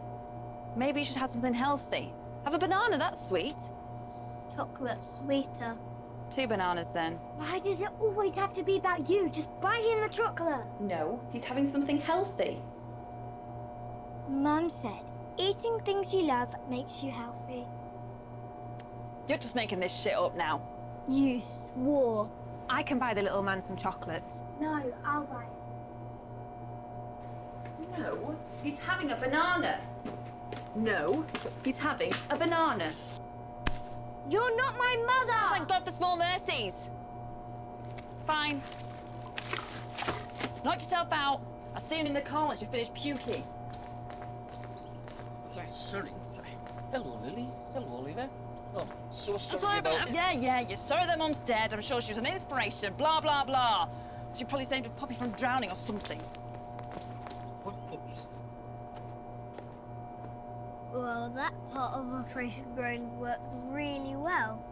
Maybe you should have something healthy. Have a banana, that's sweet. Chocolate's sweeter. 2 bananas then. Why does it always have to be about you? Just buy him the chocolate. No, he's having something healthy. Mum said, eating things you love makes you healthy. You're just making this shit up now. You swore. I can buy the little man some chocolates. No, I'll buy it. No, he's having a banana. No, he's having a banana. You're not my mother! Thank God for small mercies. Fine. Knock yourself out. I'll see you in the car once you finish puking. Sorry. Hello, Lily. Hello, Oliver. Oh, so sorry, Sorry about... Yeah, you're sorry that Mum's dead. I'm sure she was an inspiration. Blah, blah, blah. She probably saved a puppy from drowning or something. What puppies? Well, that part of Operation Grown worked really well.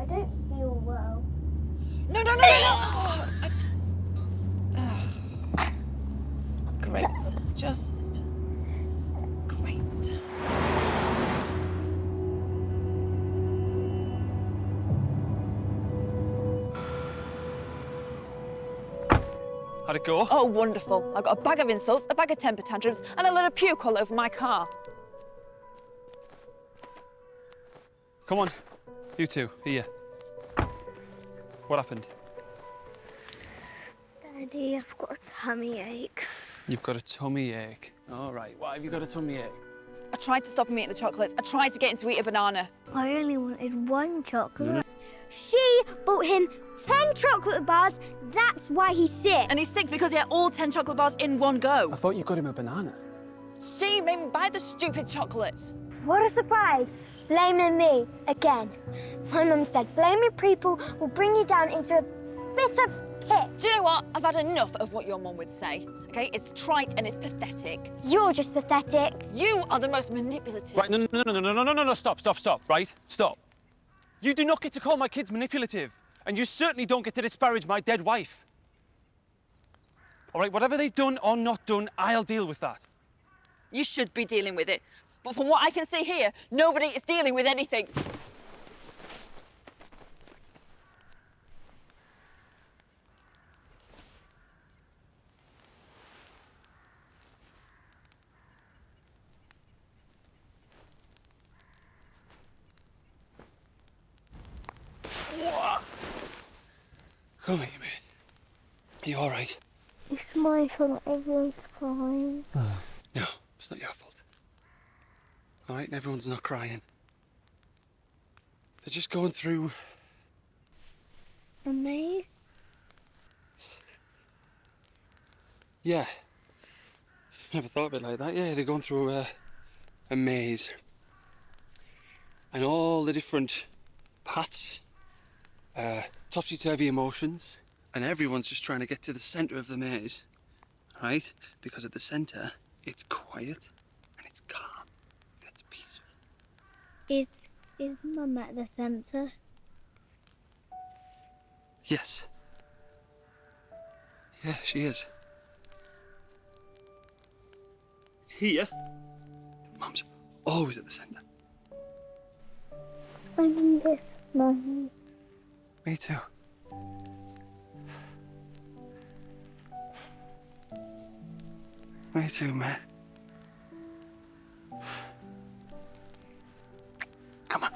I don't feel well. No! Great. Just great. How'd it go? Oh, wonderful. I got a bag of insults, a bag of temper tantrums, and a lot of puke all over my car. Come on, you two, here. What happened? Daddy, I've got a tummy ache. You've got a tummy ache. All right, why have you got a tummy ache? I tried to stop him eating the chocolates. I tried to get him to eat a banana. I only wanted one chocolate. She bought him 10 chocolate bars. That's why he's sick. And he's sick because he had all 10 chocolate bars in one go. I thought you got him a banana. She made me buy the stupid chocolates. What a surprise. Blaming me again. My mum said blaming people will bring you down into a bitter pit. Do you know what? I've had enough of what your mum would say. Okay, it's trite and it's pathetic. You're just pathetic. You are the most manipulative. Right, no, stop, right? Stop. You do not get to call my kids manipulative, and you certainly don't get to disparage my dead wife. All right, whatever they've done or not done, I'll deal with that. You should be dealing with it. But from what I can see here, nobody is dealing with anything. Come here, mate. Are you all right? It's my fault everyone's crying. No, it's not your fault. All right, everyone's not crying. They're just going through... A maze? Yeah. Never thought of it like that. Yeah, they're going through a maze. And all the different paths, topsy-turvy emotions, and everyone's just trying to get to the centre of the maze, right? Because at the centre, it's quiet, and it's calm, and it's peaceful. Is Mum at the centre? Yes. Yeah, she is. Here, Mum's always at the centre. I miss Mum. Me too. Me too, mate. Come on.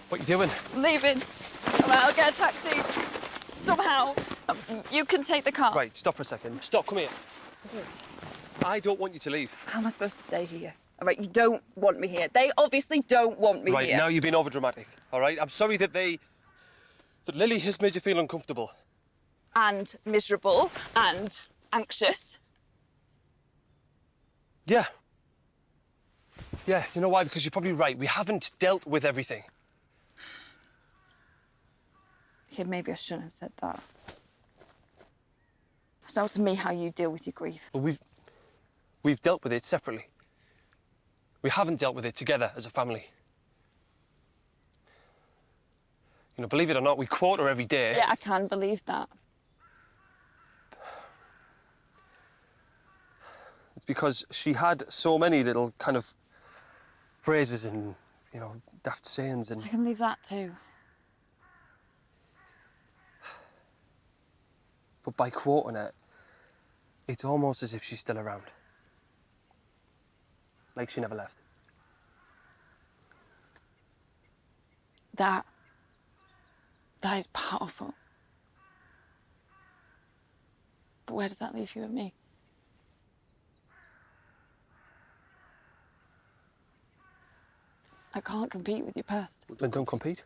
What you doing? Leaving. All right, I'll get a taxi. Somehow. You can take the car. Right, stop for a second. Stop, come here. I don't want you to leave. How am I supposed to stay here? All right, you don't want me here. They obviously don't want me Right, here. now you've been overdramatic, all right? I'm sorry that Lily has made you feel uncomfortable. And miserable and anxious. Yeah. Yeah, you know why? Because you're probably right. We haven't dealt with everything. Okay, maybe I shouldn't have said that. It's not to me how you deal with your grief. Well, we've dealt with it separately. We haven't dealt with it together as a family. You know, believe it or not, we quote her every day. Yeah, I can believe that. It's because she had so many little kind of phrases and, you know, daft sayings and... I can believe that too. But by quoting it, it's almost as if she's still around. Like she never left. That is powerful. But where does that leave you and me? I can't compete with your past. Then don't compete.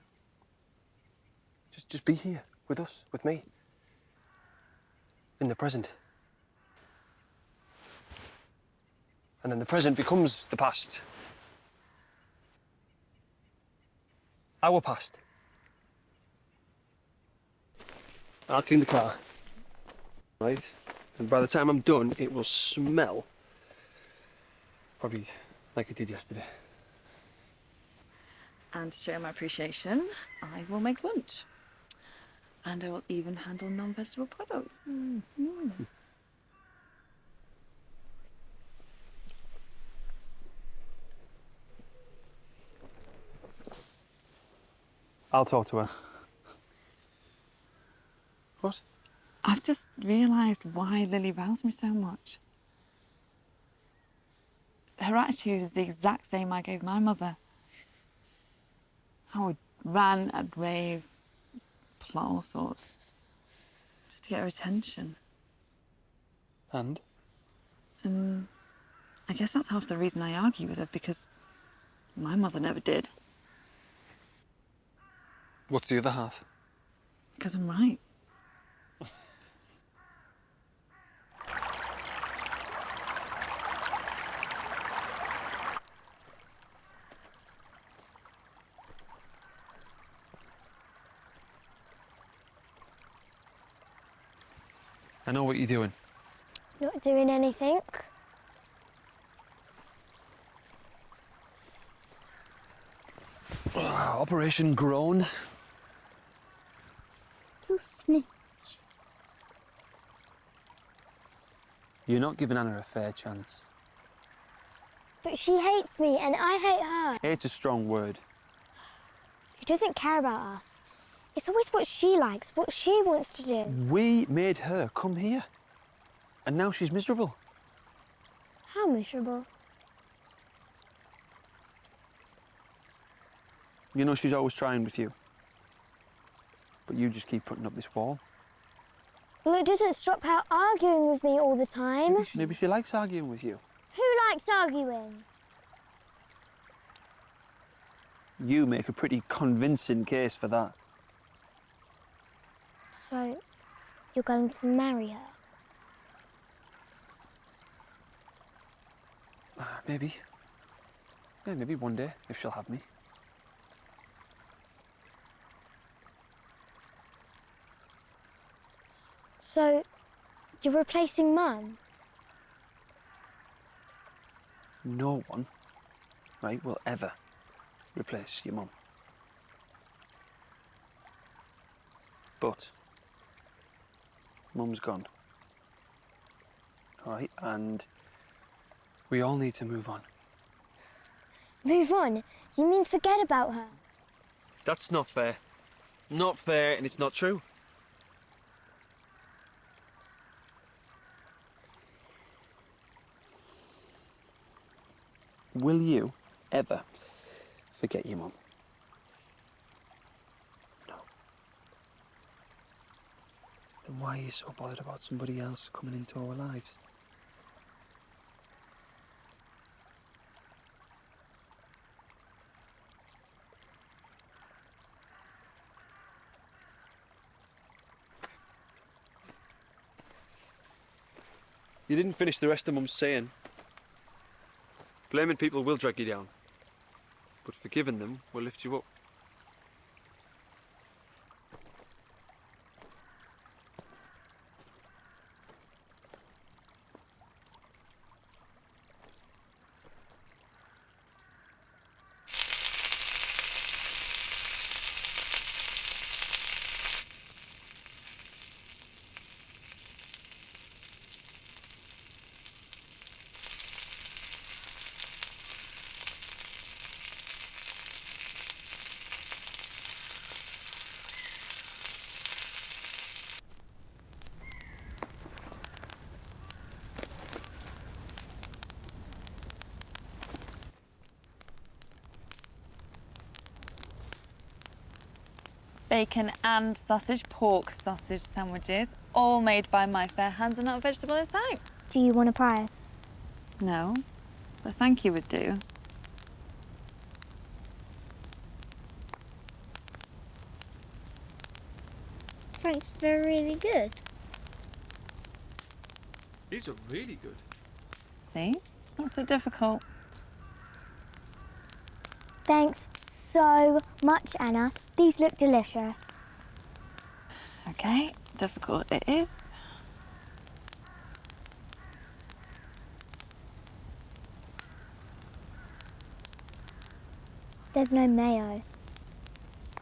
Just be here with us, with me. In the present. And then the present becomes the past. Our past. I'll clean the car. Right? And by the time I'm done, it will smell probably like it did yesterday. And to show my appreciation, I will make lunch. And I will even handle non-vegetable products. I'll talk to her. What? I've just realised why Lily vows me so much. Her attitude is the exact same I gave my mother. I would rant, I'd rave, plot all sorts, just to get her attention. And? And I guess that's half the reason I argue with her, because my mother never did. What's the other half? Because I'm right. I know what you're doing. Not doing anything. Operation Groan. Little snitch. You're not giving Anna a fair chance. But she hates me and I hate her. Hate's a strong word. She doesn't care about us. It's always what she likes, what she wants to do. We made her come here. And now she's miserable. How miserable? You know she's always trying with you. But you just keep putting up this wall. Well, it doesn't stop her arguing with me all the time. Maybe she likes arguing with you. Who likes arguing? You make a pretty convincing case for that. So, you're going to marry her? Maybe. Yeah, maybe one day, if she'll have me. So, you're replacing Mum? No one, right, will ever replace your mum. But Mum's gone. All right, and we all need to move on. Move on? You mean forget about her? That's not fair. Not fair, and it's not true. Will you ever forget your mum? No. Then why are you so bothered about somebody else coming into our lives? You didn't finish the rest of Mum's saying. Blaming people will drag you down, but forgiving them will lift you up. Bacon and sausage, pork sausage sandwiches, all made by my fair hands and not a vegetable in sight. Do you want a prize? No, but thank you would do. Thanks, they're really good. These are really good. See? It's not so difficult. Thanks so much, Anna. These look delicious. Okay, difficult it is. There's no mayo.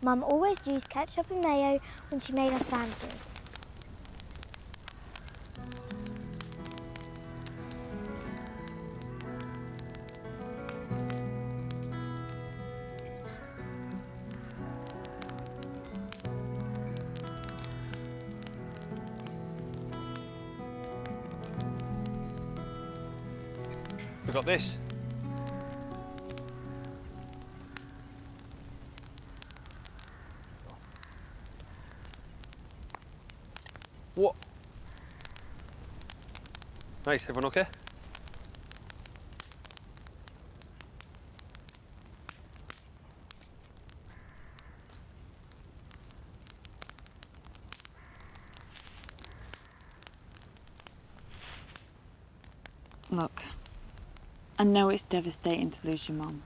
Mum always used ketchup and mayo when she made us sandwiches. We got this. What? Nice, everyone okay? Look, I know it's devastating to lose your mum.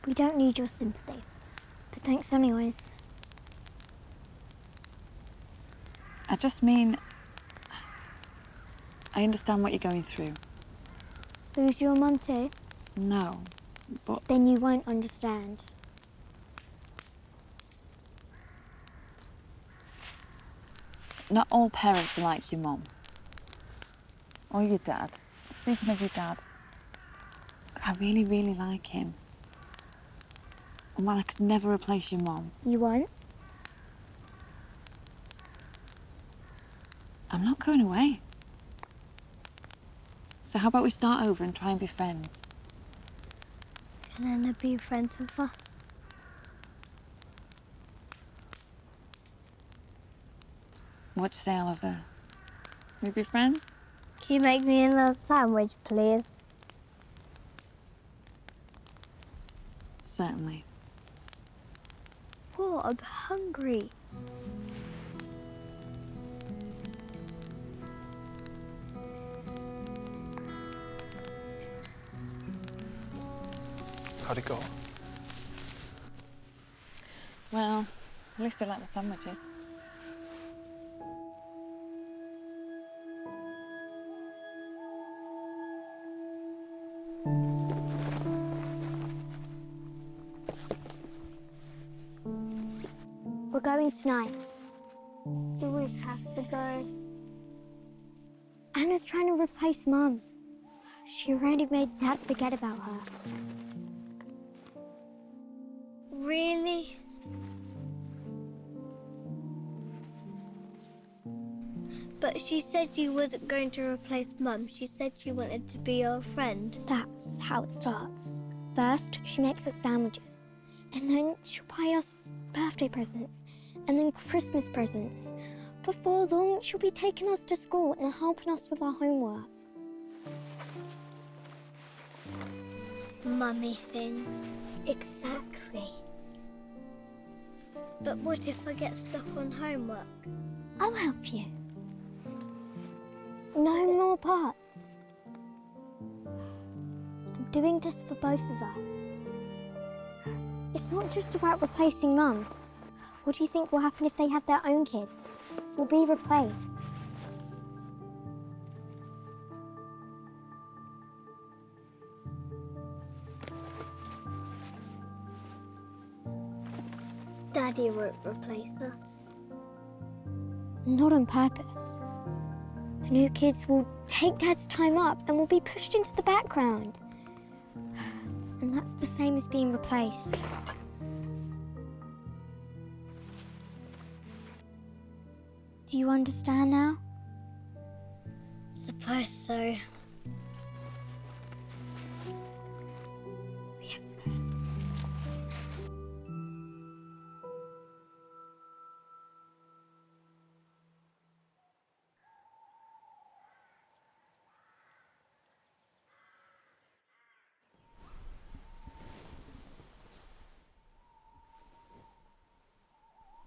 We don't need your sympathy, but thanks anyways. I just mean, I understand what you're going through. Lose your mum too? No, but... Then you won't understand. Not all parents are like your mum. Or your dad. Speaking of your dad, I really, really like him. And while I could never replace your mum... You won't? I'm not going away. So how about we start over and try and be friends? Can Anna be friends with us? What do you say, Oliver? We be friends? Can you make me another sandwich, please? Certainly. Oh, I'm hungry. How'd it go? Well, at least they like the sandwiches. We're going tonight. Do we have to go? Anna's trying to replace Mum. She already made Dad forget about her. Really? But she said she wasn't going to replace Mum. She said she wanted to be your friend. That's how it starts. First, she makes us sandwiches. And then she'll buy us birthday presents. And then Christmas presents. Before long, she'll be taking us to school and helping us with our homework. Mummy things. Exactly. But what if I get stuck on homework? I'll help you. No more parts. I'm doing this for both of us. It's not just about replacing Mum. What do you think will happen if they have their own kids? We'll be replaced. Daddy won't replace us. Not on purpose. The new kids will take Dad's time up and will be pushed into the background. And that's the same as being replaced. Do you understand now? Suppose so. We have to go.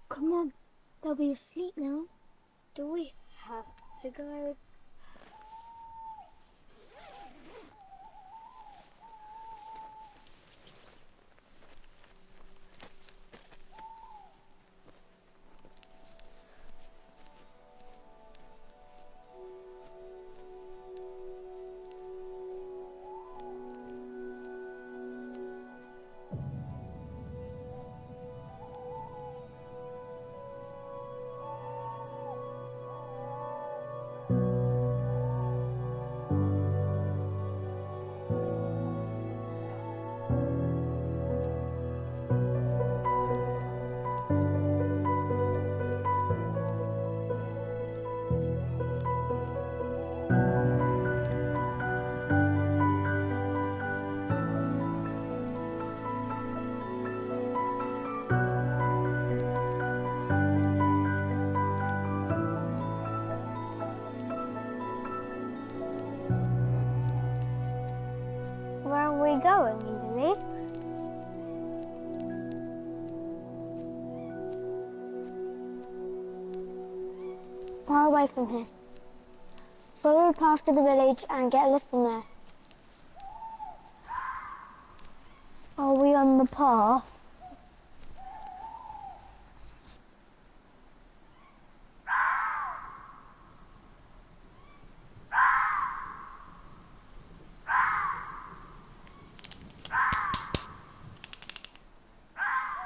Come on, they'll be asleep now. Do we have to go? far away from here. Follow the path to the village and get a lift from there. Are we on the path?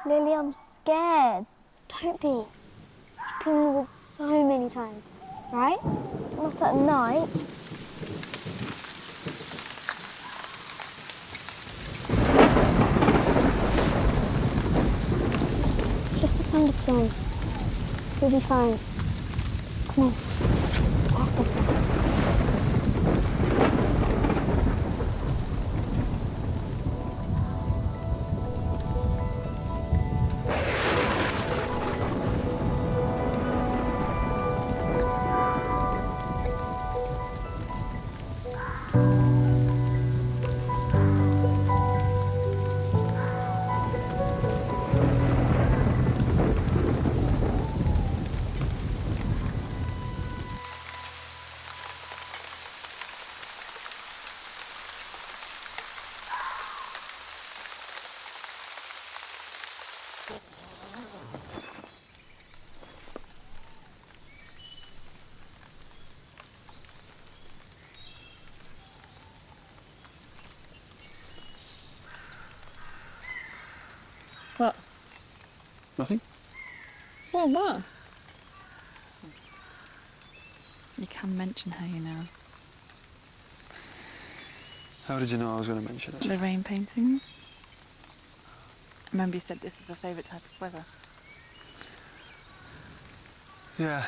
Lily, I'm scared. Don't be. You've been in the woods so many times, right? Not at night. It's just a thunderstorm. You'll be fine. Come on. Past this way. What? Nothing? What? You can mention her, you know. How did you know I was going to mention it? The rain paintings. I remember you said this was her favourite type of weather. Yeah.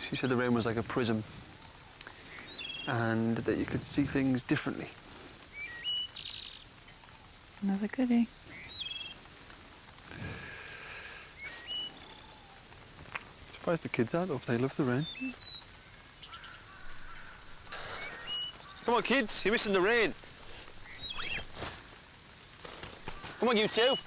She said the rain was like a prism. And that you could see things differently. Another goodie. Surprised the kids aren't up. They love the rain. Come on, kids. You're missing the rain. Come on, you two.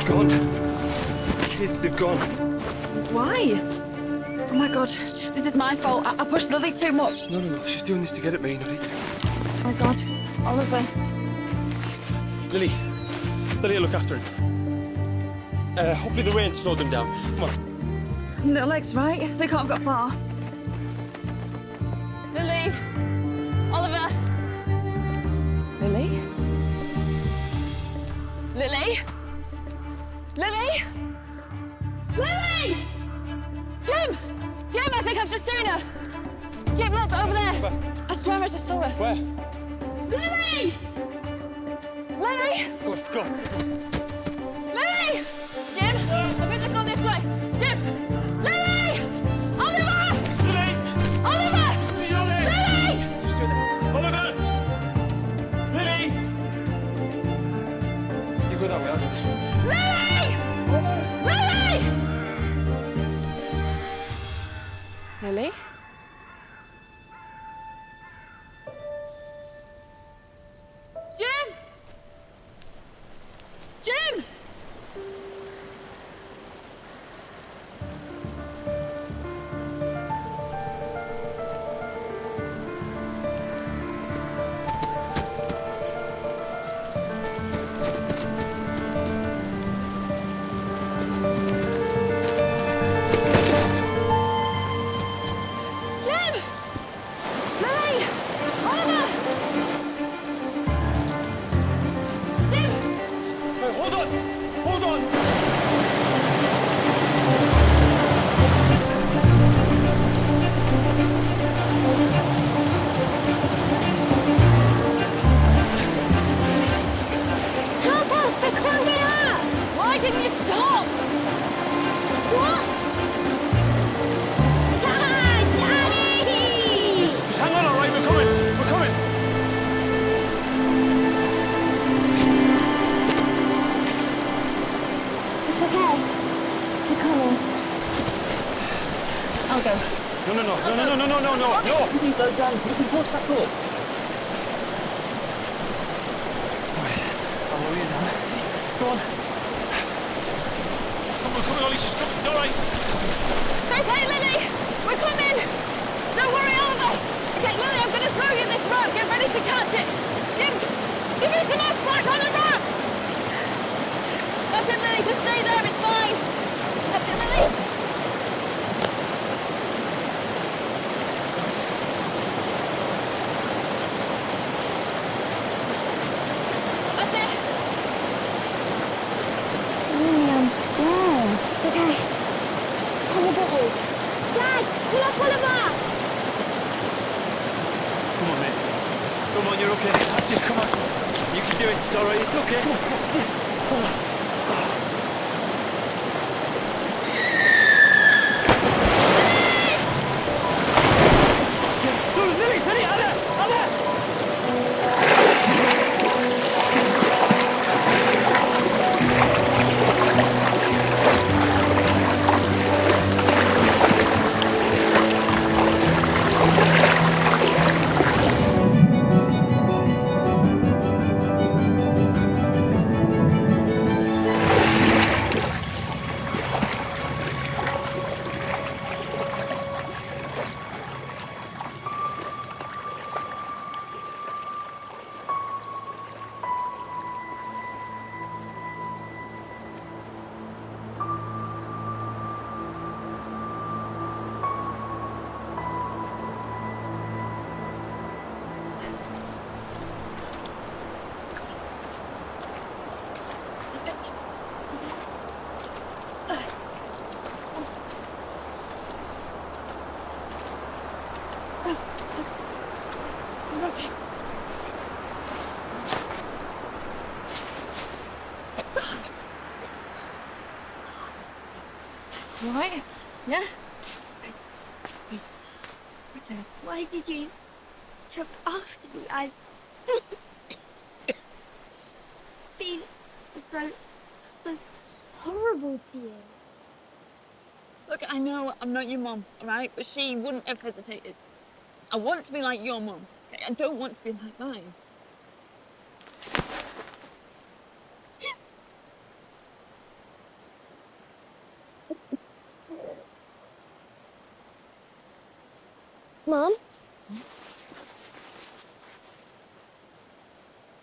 Gone. Kids, they've gone. Why? Oh my God, this is my fault. I pushed Lily too much. No. She's doing this to get at me, Lily. Oh my God, Oliver. Lily, will look after him. Hopefully the rain slowed them down. Come on. Little legs, right? They can't have got far. Lily! Oliver! Lily? Lily? Lily? Lily! Jim! Jim, I think I've just seen her! Jim, look, over there! Where? I swear I just saw her. Where? Lily! Lily! Go. Lily! Jim, I think they've gone this way. Jim! Lily! Oliver! Lily! Oliver! Lily! Just do it. Oliver! Lily! You go that way, I'll do this. Lily! Lily! Lily? Jim! Jim! Jim! Lily! Oliver! Jim! Hey, hold on! Hold on! Help us! I can't get up! Why didn't you stop? What? Dad! Daddy! Just hang on, all right? We're coming! We're coming! It's okay. We're coming. I'll go. No. You can go down. You can push back up. Right. I'll lower you down. Go on. Come on, Ollie. She's coming. It's all right. Okay, Lily, we're coming. Don't worry, Oliver. Okay, Lily, I'm going to throw you this rope. Get ready to catch it. Jim, give me some more slack on the rope. That's it, Lily. Just stay there. It's fine. Catch it, Lily. That's it. Lily, I'm scared. It's okay. Tell me the Dad, pull up Oliver! Come on, mate. Come on, you're okay. That's it. Come on. You can do it. It's all right. It's okay. Come on. Yes. Come on. Lily, Anna! You all right? Yeah? Why did you jump after me? I've been so horrible to you. Look, I know I'm not your mum, all right? But she wouldn't have hesitated. I want to be like your mum. Okay? I don't want to be like mine. Mom?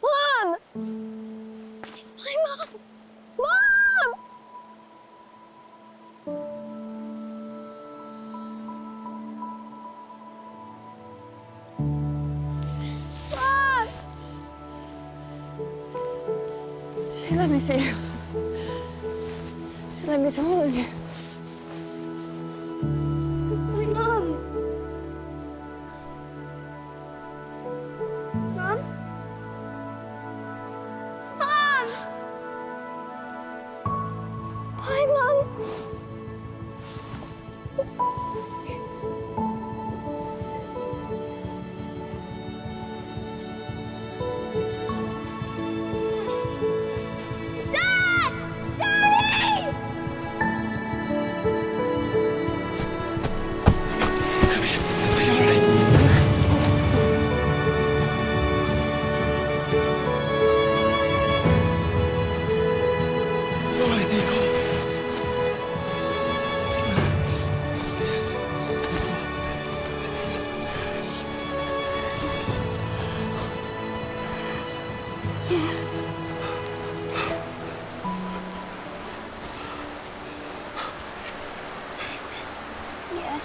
Mom! It's my mom! Mom! Mom! She let me see you. She let me to hold you. It's my mom! Mom? Mom! Hi, Mom! Dad! Daddy! Yeah.